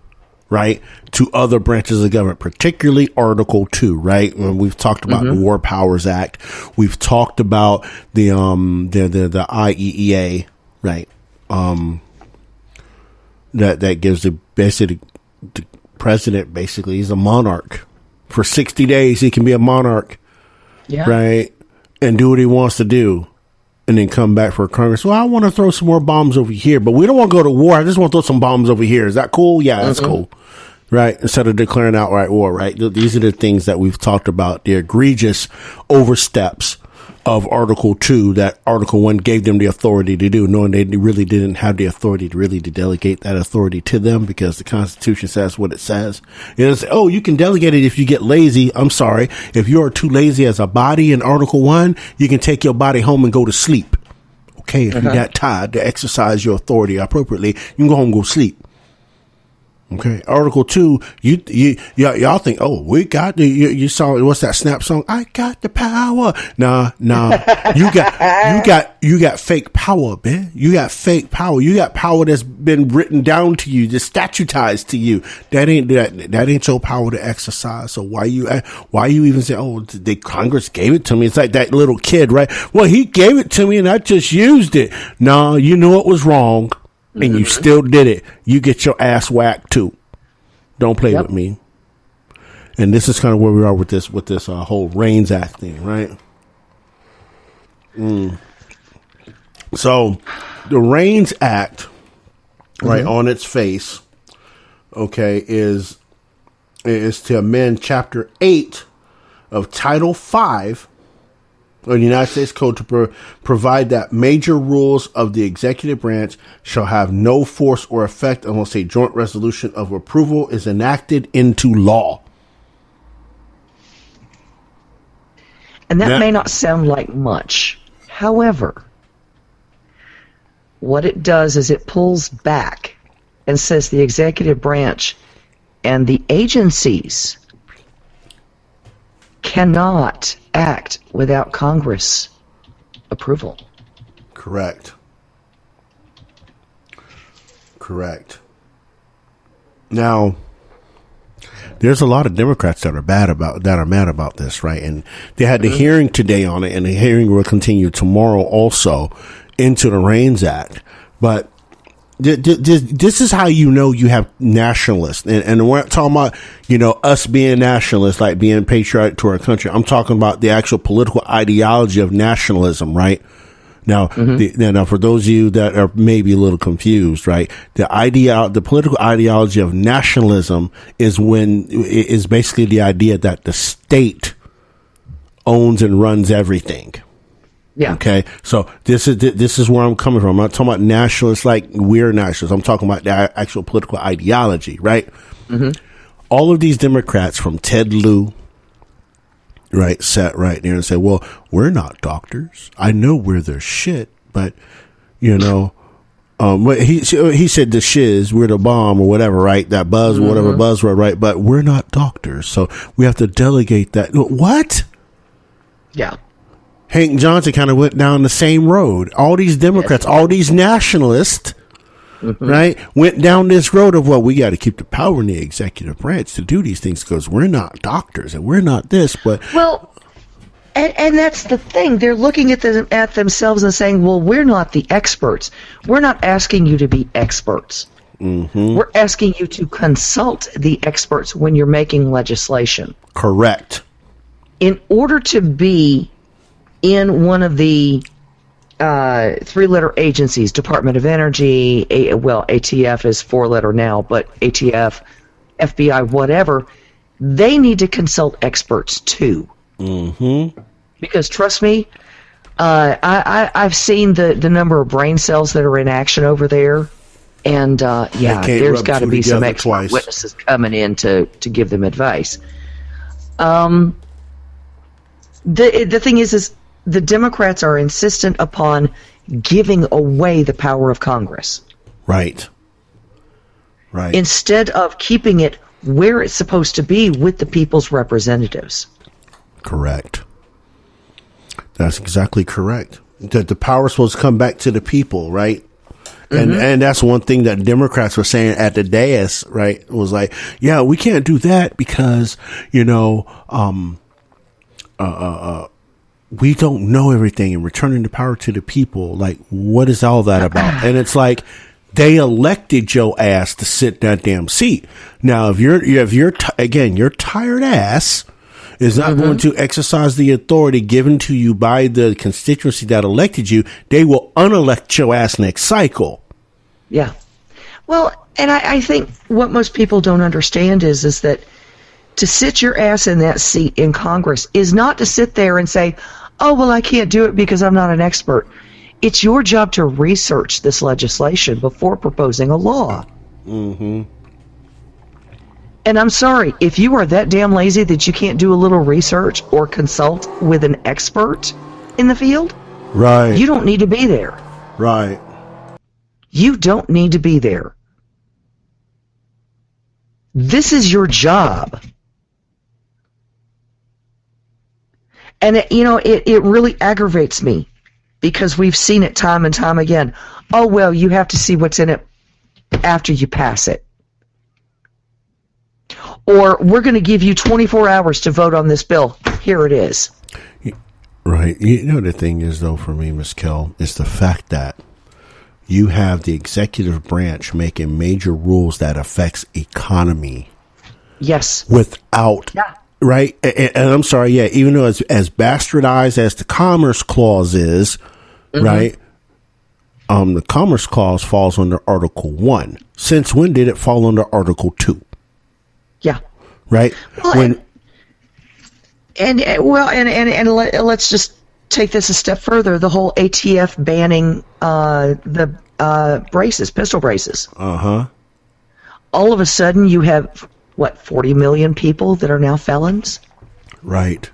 right, to other branches of government, particularly Article 2, right? When we've talked about the War Powers Act, we've talked about the IEEA, right? That gives the president, basically, he's a monarch. For 60 days, he can be a monarch, right? And do what he wants to do. And then come back for Congress. Well, I want to throw some more bombs over here, but we don't want to go to war. I just want to throw some bombs over here. Is that cool? Yeah, that's cool. Right? Instead of declaring outright war, right? These are the things that we've talked about, the egregious oversteps of Article 2 that Article 1 gave them the authority to do, knowing they really didn't have the authority to delegate that authority to them, because the Constitution says what it says. It says, you can delegate it if you get lazy. I'm sorry. If you're too lazy as a body in Article 1, you can take your body home and go to sleep. Okay, if you got tired to exercise your authority appropriately, you can go home and go sleep. Okay, Article 2, y'all think, oh, we got you saw, what's that Snap song? I got the power. Nah, you got fake power, man. You got fake power. You got power that's been written down to you, just statutized to you. That ain't your power to exercise. So why you even say, oh, the Congress gave it to me? It's like that little kid, right? Well, he gave it to me and I just used it. Nah, you knew it was wrong. And you still did it. You get your ass whacked too. Don't play with me. And this is kind of where we are with this whole REINS Act thing, right? So the REINS Act, right, on its face, okay, is to amend Chapter 8 of Title 5 of the United States Code to provide that major rules of the executive branch shall have no force or effect unless a joint resolution of approval is enacted into law. And that may not sound like much. However, what it does is it pulls back and says the executive branch and the agencies cannot act without Congress approval. Correct. Now, there's a lot of Democrats that are mad about this, right? And they had the hearing today on it, and the hearing will continue tomorrow also into the REINS Act. But this is how you know you have nationalists. And we're not talking about, us being nationalists, like being patriotic to our country. I'm talking about the actual political ideology of nationalism, right? Now, now for those of you that are maybe a little confused, right? The political ideology of nationalism is basically the idea that the state owns and runs everything. Yeah. Okay. So this is where I'm coming from. I'm not talking about nationalists like we're nationalists. I'm talking about the actual political ideology, right? All of these Democrats from Ted Lieu, right, sat right there and said, well, we're not doctors. I know we're their shit, but, he said the shiz, we're the bomb or whatever, right? That buzz, whatever buzzword, right? But we're not doctors. So we have to delegate that. What? Yeah. Hank Johnson kind of went down the same road. All these Democrats, all these nationalists, right, went down this road of, well, we got to keep the power in the executive branch to do these things because we're not doctors and we're not this, but... Well, and that's the thing. They're looking at themselves and saying, well, we're not the experts. We're not asking you to be experts. We're asking you to consult the experts when you're making legislation. Correct. In order to be in one of the three-letter agencies, Department of Energy, ATF is four-letter now, but ATF, FBI, whatever, they need to consult experts too. Because trust me, I've seen the number of brain cells that are in action over there, and there's got to be some expert witnesses coming in to give them advice. The thing is the Democrats are insistent upon giving away the power of Congress. Right. Instead of keeping it where it's supposed to be with the people's representatives. Correct. That's exactly correct. That the power is supposed to come back to the people, right? And that's one thing that Democrats were saying at the dais, right? It was like, yeah, we can't do that because, we don't know everything, and returning the power to the people. Like, what is all that about? And it's like, they elected your ass to sit that damn seat. Now, if your tired ass is not going to exercise the authority given to you by the constituency that elected you, they will unelect your ass next cycle. Yeah. Well, and I think what most people don't understand is that to sit your ass in that seat in Congress is not to sit there and say, oh, well, I can't do it because I'm not an expert. It's your job to research this legislation before proposing a law. And I'm sorry, if you are that damn lazy that you can't do a little research or consult with an expert in the field, right, you don't need to be there. Right. You don't need to be there. This is your job. And, it really aggravates me because we've seen it time and time again. Oh, well, you have to see what's in it after you pass it. Or we're going to give you 24 hours to vote on this bill. Here it is. Right. The thing is, though, for me, Ms. Kell, is the fact that you have the executive branch making major rules that affects economy. Yes. Without... Yeah. Right. And I'm sorry. Yeah. Even though as bastardized as the Commerce Clause is, right. The Commerce Clause falls under Article 1. Since when did it fall under Article 2? Yeah. Right. Well, let's just take this a step further. The whole ATF banning the braces, pistol braces. All of a sudden you have 40 million people that are now felons? Right.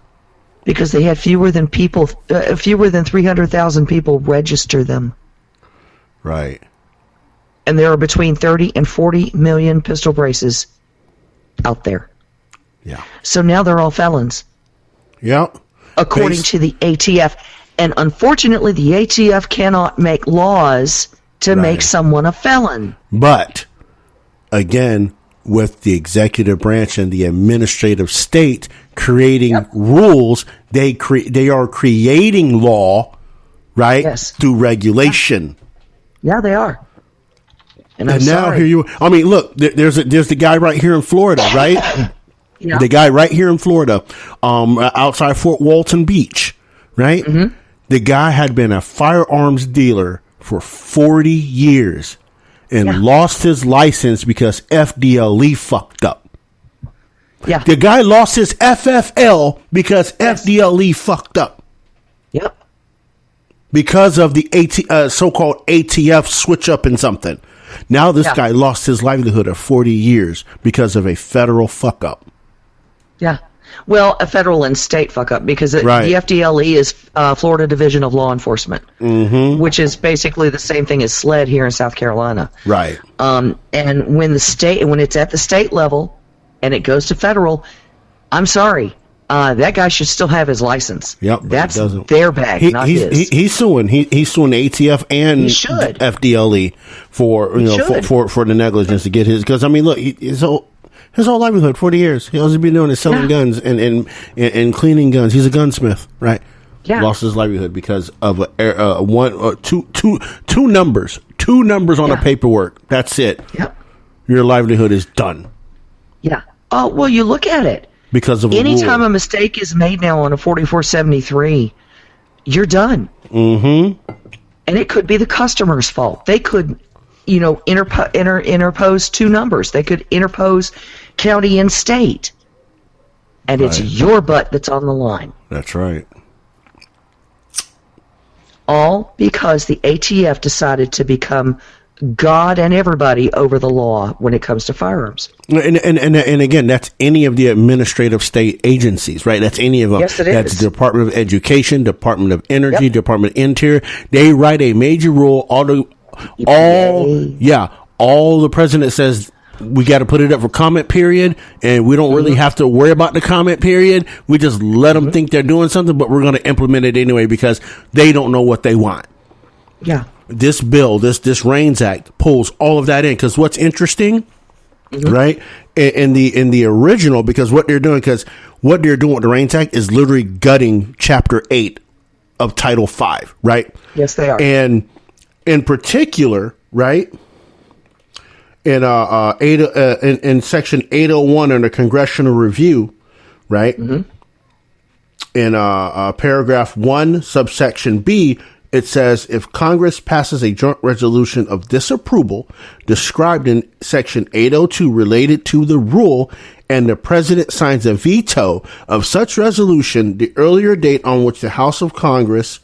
Because they had fewer than 300,000 people register them. Right. And there are between 30 and 40 million pistol braces out there. Yeah. So now they're all felons. Yep. According to the ATF. And unfortunately, the ATF cannot make laws to make someone a felon. But, again, with the executive branch and the administrative state creating rules, they are creating law, right? Yes. Through regulation. Yeah, they are. And now sorry. here you. I mean, look, there's the guy right here in Florida, right? Yeah. The guy right here in Florida, outside Fort Walton Beach, right? The guy had been a firearms dealer for 40 years. And lost his license because FDLE fucked up. Yeah. The guy lost his FFL because FDLE fucked up. Yep. Because of the so-called ATF switch up in something. Now this guy lost his livelihood of 40 years because of a federal fuck up. Yeah. Well, a federal and state fuck up because the FDLE is Florida Division of Law Enforcement, which is basically the same thing as SLED here in South Carolina. Right. And when it's at the state level and it goes to federal, I'm sorry, that guy should still have his license. Yep. That's their bag, not his. He's suing. He's suing the ATF and FDLE for for the negligence to get his. Because I mean, look, his whole livelihood, 40 years. He always been doing is selling guns and cleaning guns. He's a gunsmith, right? Yeah. Lost his livelihood because of two numbers on a paperwork. That's it. Yep. Your livelihood is done. Yeah. Oh, well, you look at it. Because of anytime a mistake is made now on a 4473, you're done. And it could be the customer's fault. They could, interpose two numbers. They could interpose county and state. And it's your butt that's on the line. That's right. All because the ATF decided to become God and everybody over the law when it comes to firearms. And again, that's any of the administrative state agencies, right? That's any of them. Yes, it That's is. the Department of Education, Department of Energy, Department of Interior. They write a major rule. All the president says we got to put it up for comment period, and we don't really have to worry about the comment period. We just let them think they're doing something, but we're going to implement it anyway because they don't know what they want. Yeah. This bill, this REINS Act pulls all of that in. Because what's interesting, right, in the original, because what they're doing with the REINS Act is literally gutting Chapter 8 of Title 5, right? Yes, they are. And in particular, right, in Section 801 under Congressional Review, right, in paragraph 1, subsection B, it says, if Congress passes a joint resolution of disapproval described in Section 802 related to the rule, and the president signs a veto of such resolution, the earlier date on which the House of Congress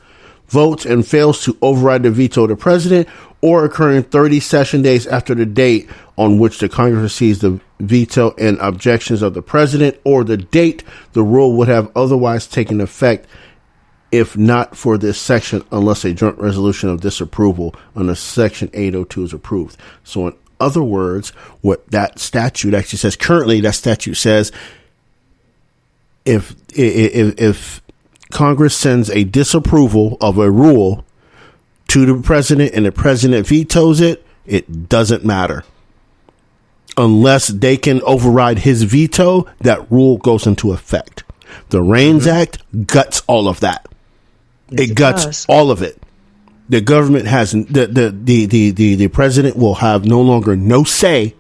votes and fails to override the veto of the president, or occurring 30 session days after the date on which the Congress receives the veto and objections of the president, or the date the rule would have otherwise taken effect, if not for this section, unless a joint resolution of disapproval under Section 802 is approved. So in other words, what that statute actually says, currently that statute says, if Congress sends a disapproval of a rule to the president and the president vetoes it, it doesn't matter. Unless they can override his veto, that rule goes into effect. The REINS Act guts all of that. It guts all of it. The government has the president will have no longer no say,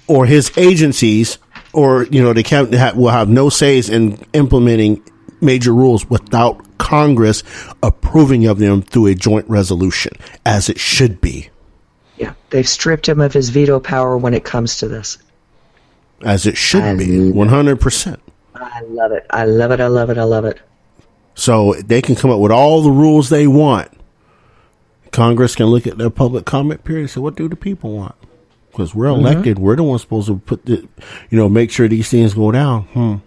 or his agencies, or the cabinet will have no says in implementing major rules without Congress approving of them through a joint resolution, as it should be. Yeah, they've stripped him of his veto power when it comes to this. As it should be, 100%. I love it. I love it. I love it. I love it. So they can come up with all the rules they want. Congress can look at their public comment period and say, what do the people want? Because we're elected. We're the ones supposed to put make sure these things go down.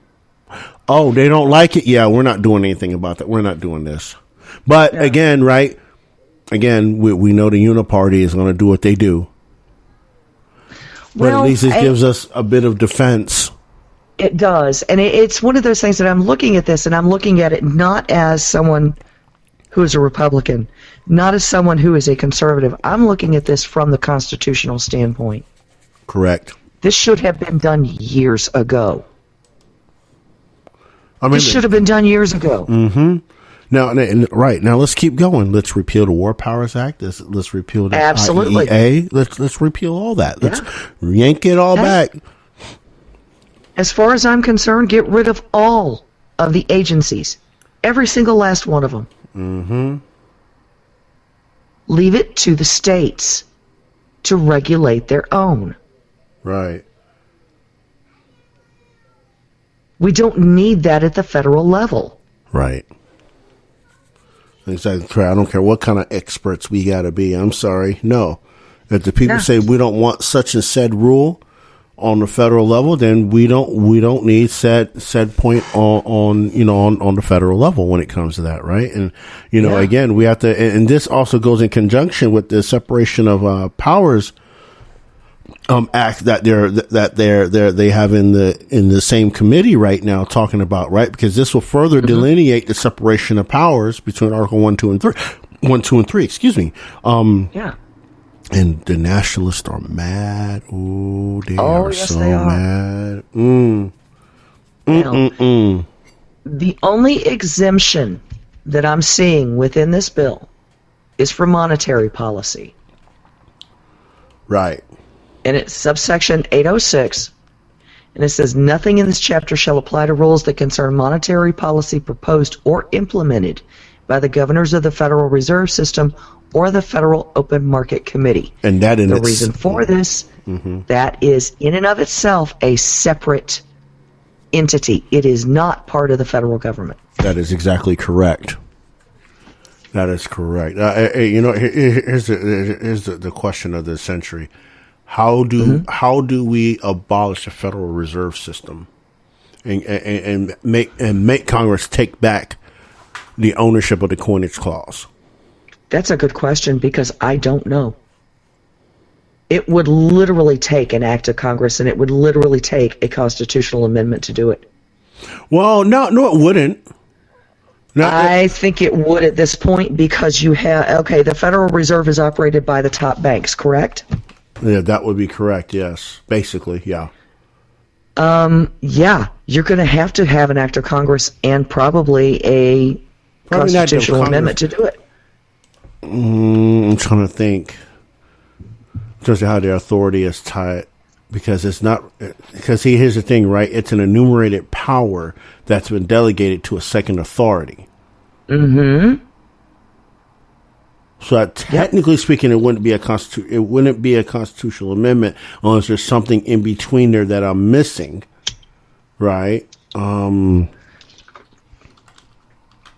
Oh, they don't like it? Yeah, we're not doing anything about that. We're not doing this. But again, right? Again, we know the Uniparty is going to do what they do. But at least it gives us a bit of defense. It does. And it's one of those things that I'm looking at this, and I'm looking at it not as someone who is a Republican, not as someone who is a conservative. I'm looking at this from the constitutional standpoint. Correct. This should have been done years ago. This should have been done years ago. Mm-hmm. Now, let's keep going. Let's repeal the War Powers Act. Let's repeal the IEA. Let's repeal all that. Let's yank it all back. As far as I'm concerned, get rid of all of the agencies. Every single last one of them. Mm-hmm. Leave it to the states to regulate their own. Right. We don't need that at the federal level. Right. Exactly. I don't care what kind of experts we got to be. I'm sorry. No. If the people say we don't want such and said rule on the federal level, then we don't need said point on the federal level when it comes to that, right? And again, we have to, and this also goes in conjunction with the separation of powers act that they have in the same committee right now talking about, right? Because this will further delineate the separation of powers between Article 1, 2, and 3. Excuse me. And the nationalists are mad. Ooh, they are so mad. The only exemption that I'm seeing within this bill is for monetary policy. Right. And it's subsection 806, and it says, nothing in this chapter shall apply to rules that concern monetary policy proposed or implemented by the governors of the Federal Reserve System or the Federal Open Market Committee. And that the reason for this, that is in and of itself a separate entity. It is not part of the federal government. That is exactly correct. That is correct. Here's the question of the century. How do we abolish the Federal Reserve System and make Congress take back the ownership of the coinage clause? That's a good question, because I don't know. It would literally take an act of Congress, and it would literally take a constitutional amendment to do it. Well, no, it wouldn't. I think it would at this point, because you have, the Federal Reserve is operated by the top banks, correct? Yeah, that would be correct, yes. Basically, yeah. You're going to have an act of Congress and probably a constitutional amendment to do it. I'm trying to think. In terms of how the authority is tied. Because it's not, here's the thing, right? It's an enumerated power that's been delegated to a second authority. Mm-hmm. So technically speaking, it wouldn't be a constitutional amendment unless there's something in between there that I'm missing, right?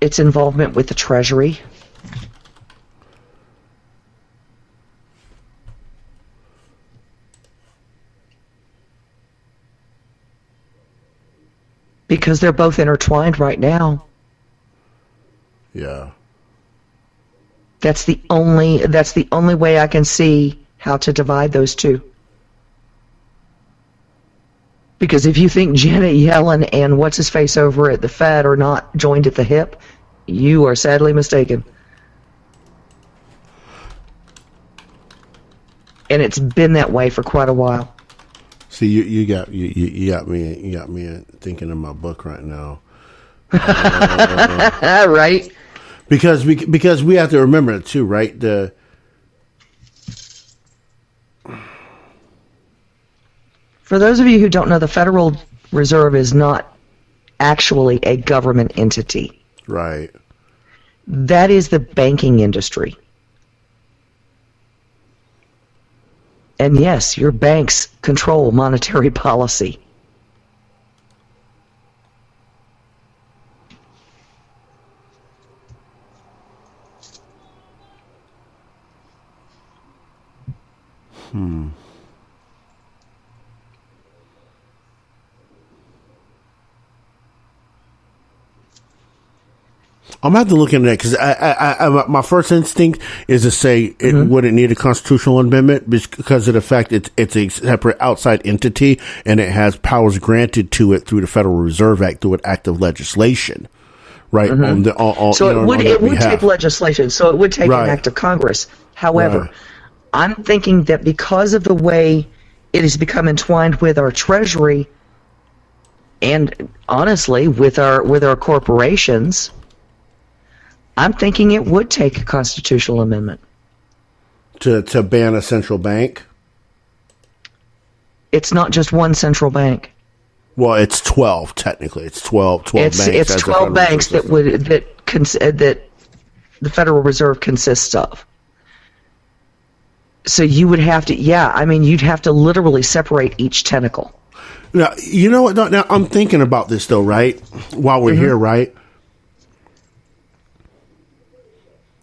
Its involvement with the Treasury. Because they're both intertwined right now. Yeah. That's the only way I can see how to divide those two. Because if you think Janet Yellen and what's-his-face over at the Fed are not joined at the hip, you are sadly mistaken. And it's been that way for quite a while. See, you got me thinking of my book right now. Right? Because we have to remember it too, right? For those of you who don't know, the Federal Reserve is not actually a government entity. Right. That is the banking industry. And yes, your banks control monetary policy. I'm going to have to look into that because my first instinct is to say would it need a constitutional amendment because of the fact it's a separate outside entity and it has powers granted to it through the Federal Reserve Act through an act of legislation, right? So it would take legislation. So it would take an act of Congress. However, I'm thinking that because of the way it has become entwined with our Treasury and honestly with our corporations, I'm thinking it would take a constitutional amendment. To ban a central bank? It's not just one central bank. Well, it's 12 technically. It's 12 banks. It's 12 banks that the Federal Reserve consists of. So you would have to, you'd have to literally separate each tentacle. Now, you know what? Now I'm thinking about this though, right? While we're here, right?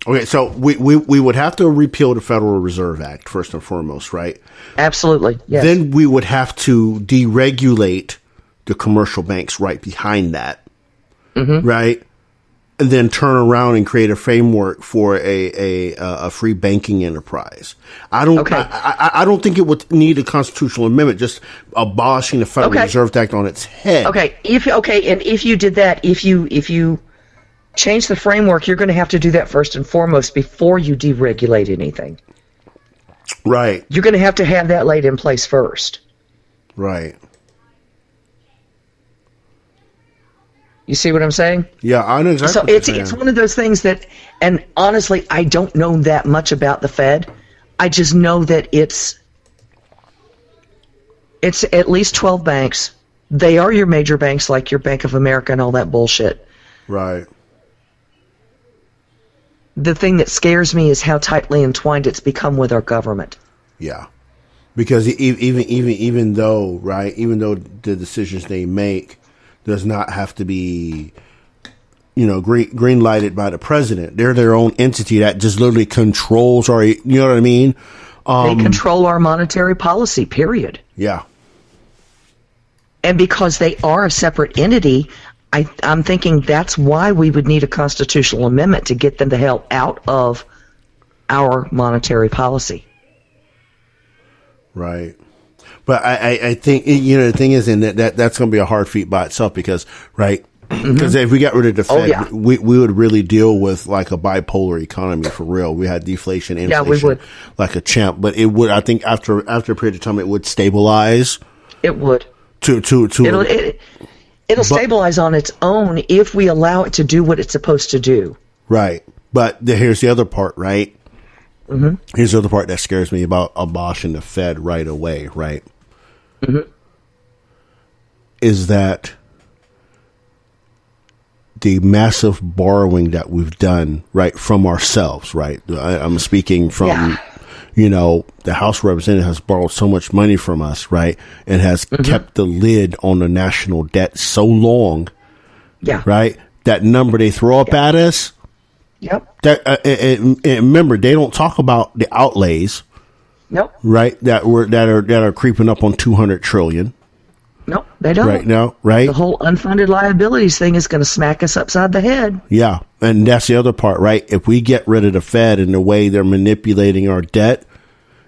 Okay, so we would have to repeal the Federal Reserve Act first and foremost, right? Absolutely, yes. Then we would have to deregulate the commercial banks right behind that, right? And then turn around and create a framework for a free banking enterprise. I don't think it would need a constitutional amendment, just abolishing the Federal Reserve Act on its head. And if you did that, if you change the framework, you're going to have to do that first and foremost before you deregulate anything. Right. You're going to have that laid in place first. Right. You see what I'm saying? Yeah, I know exactly. So what you're saying. It's one of those things that, and honestly, I don't know that much about the Fed. I just know that it's at least 12 banks. They are your major banks, like your Bank of America and all that bullshit. Right. The thing that scares me is how tightly entwined it's become with our government. Yeah, because even though the decisions they make does not have to be, green lighted by the president. They're their own entity that just literally controls our. You know what I mean? They control our monetary policy. Period. Yeah. And because they are a separate entity, I'm thinking that's why we would need a constitutional amendment to get them the hell out of our monetary policy. Right. But I think, the thing is, and that's going to be a hard feat by itself because, right? Because if we got rid of the Fed, we would really deal with like a bipolar economy for real. We had deflation, inflation, we would. Like a champ. But it would, I think, after a period of time, it would stabilize. It would. It'll stabilize on its own if we allow it to do what it's supposed to do. Right. But here's the other part, right? Here's the other part that scares me about abolishing the Fed right away, right? Is that the massive borrowing that we've done, right, from ourselves, right? I'm speaking from, the House of Representatives has borrowed so much money from us, right, and has kept the lid on the national debt so long, right, that number they throw up at us, that and remember, they don't talk about the outlays, right, that are creeping up on 200 trillion. Nope, they don't. Right now, right? The whole unfunded liabilities thing is going to smack us upside the head. Yeah, and that's the other part, right? If we get rid of the Fed and the way they're manipulating our debt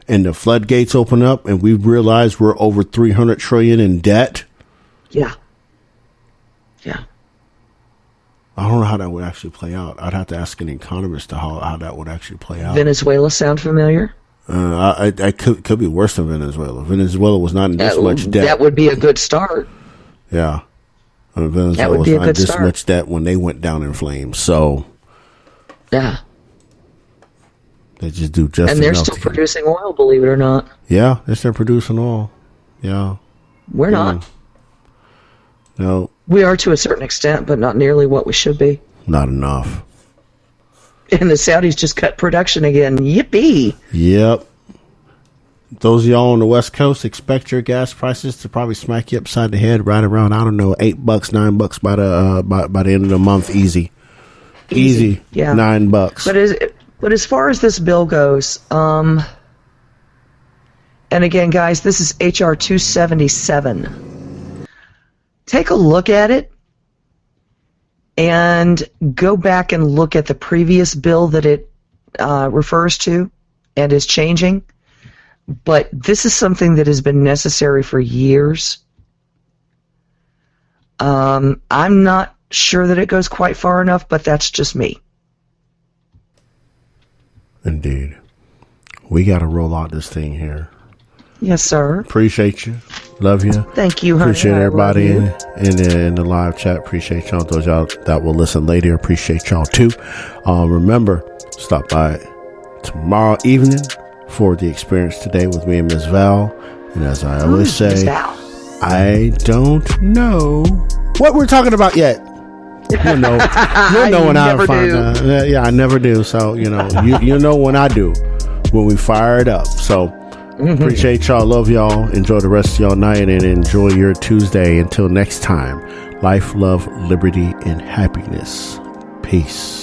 and the floodgates open up and we realize we're over 300 trillion in debt. Yeah. I don't know how that would actually play out. I'd have to ask an economist how that would actually play out. Venezuela sound familiar? I could be worse than Venezuela. Venezuela was not in this much debt. That would be a good start. Yeah. Venezuela was not in this much debt when they went down in flames. So, yeah. They just do just enough. And they're still producing oil, believe it or not. Yeah, they're still producing oil. Yeah. We're not. No. We are to a certain extent, but not nearly what we should be. Not enough. And the Saudis just cut production again. Yippee! Yep. Those of y'all on the West Coast, expect your gas prices to probably smack you upside the head right around, I don't know, $8, $9 by the end of the month. Easy. Yeah. $9. But as far as this bill goes, and again, guys, this is H.R. 277. Take a look at it and go back and look at the previous bill that it refers to and is changing. But this is something that has been necessary for years. I'm not sure that it goes quite far enough, but that's just me. Indeed. We got to roll out this thing here. Yes, sir. Appreciate you. Love you. Thank you, honey. Appreciate everybody in the live chat. Appreciate y'all. Those y'all that will listen later, appreciate y'all too. Remember, stop by tomorrow evening for the experience today with me and Ms. Val. And as I always say, I don't know what we're talking about yet. You'll know when I find out. Yeah, I never do. So, you know when I do, when we fire it up. So, appreciate y'all. Love y'all. Enjoy the rest of y'all night and enjoy your Tuesday. Until next time, life, love, liberty, and happiness. Peace.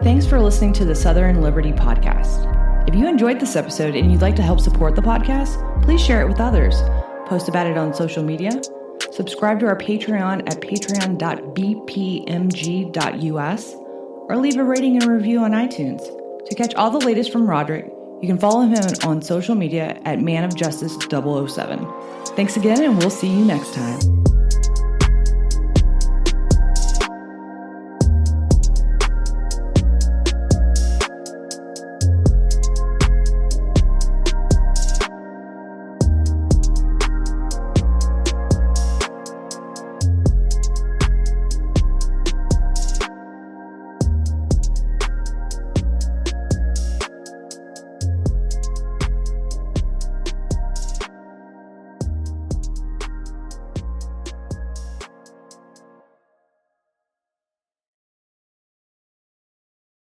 Thanks for listening to the Southern Liberty Podcast. If you enjoyed this episode and you'd like to help support the podcast, please share it with others. Post about it on social media. Subscribe to our Patreon at patreon.bpmg.us or leave a rating and review on iTunes. To catch all the latest from Roderick, you can follow him on social media at manofjustice007. Thanks again, and we'll see you next time.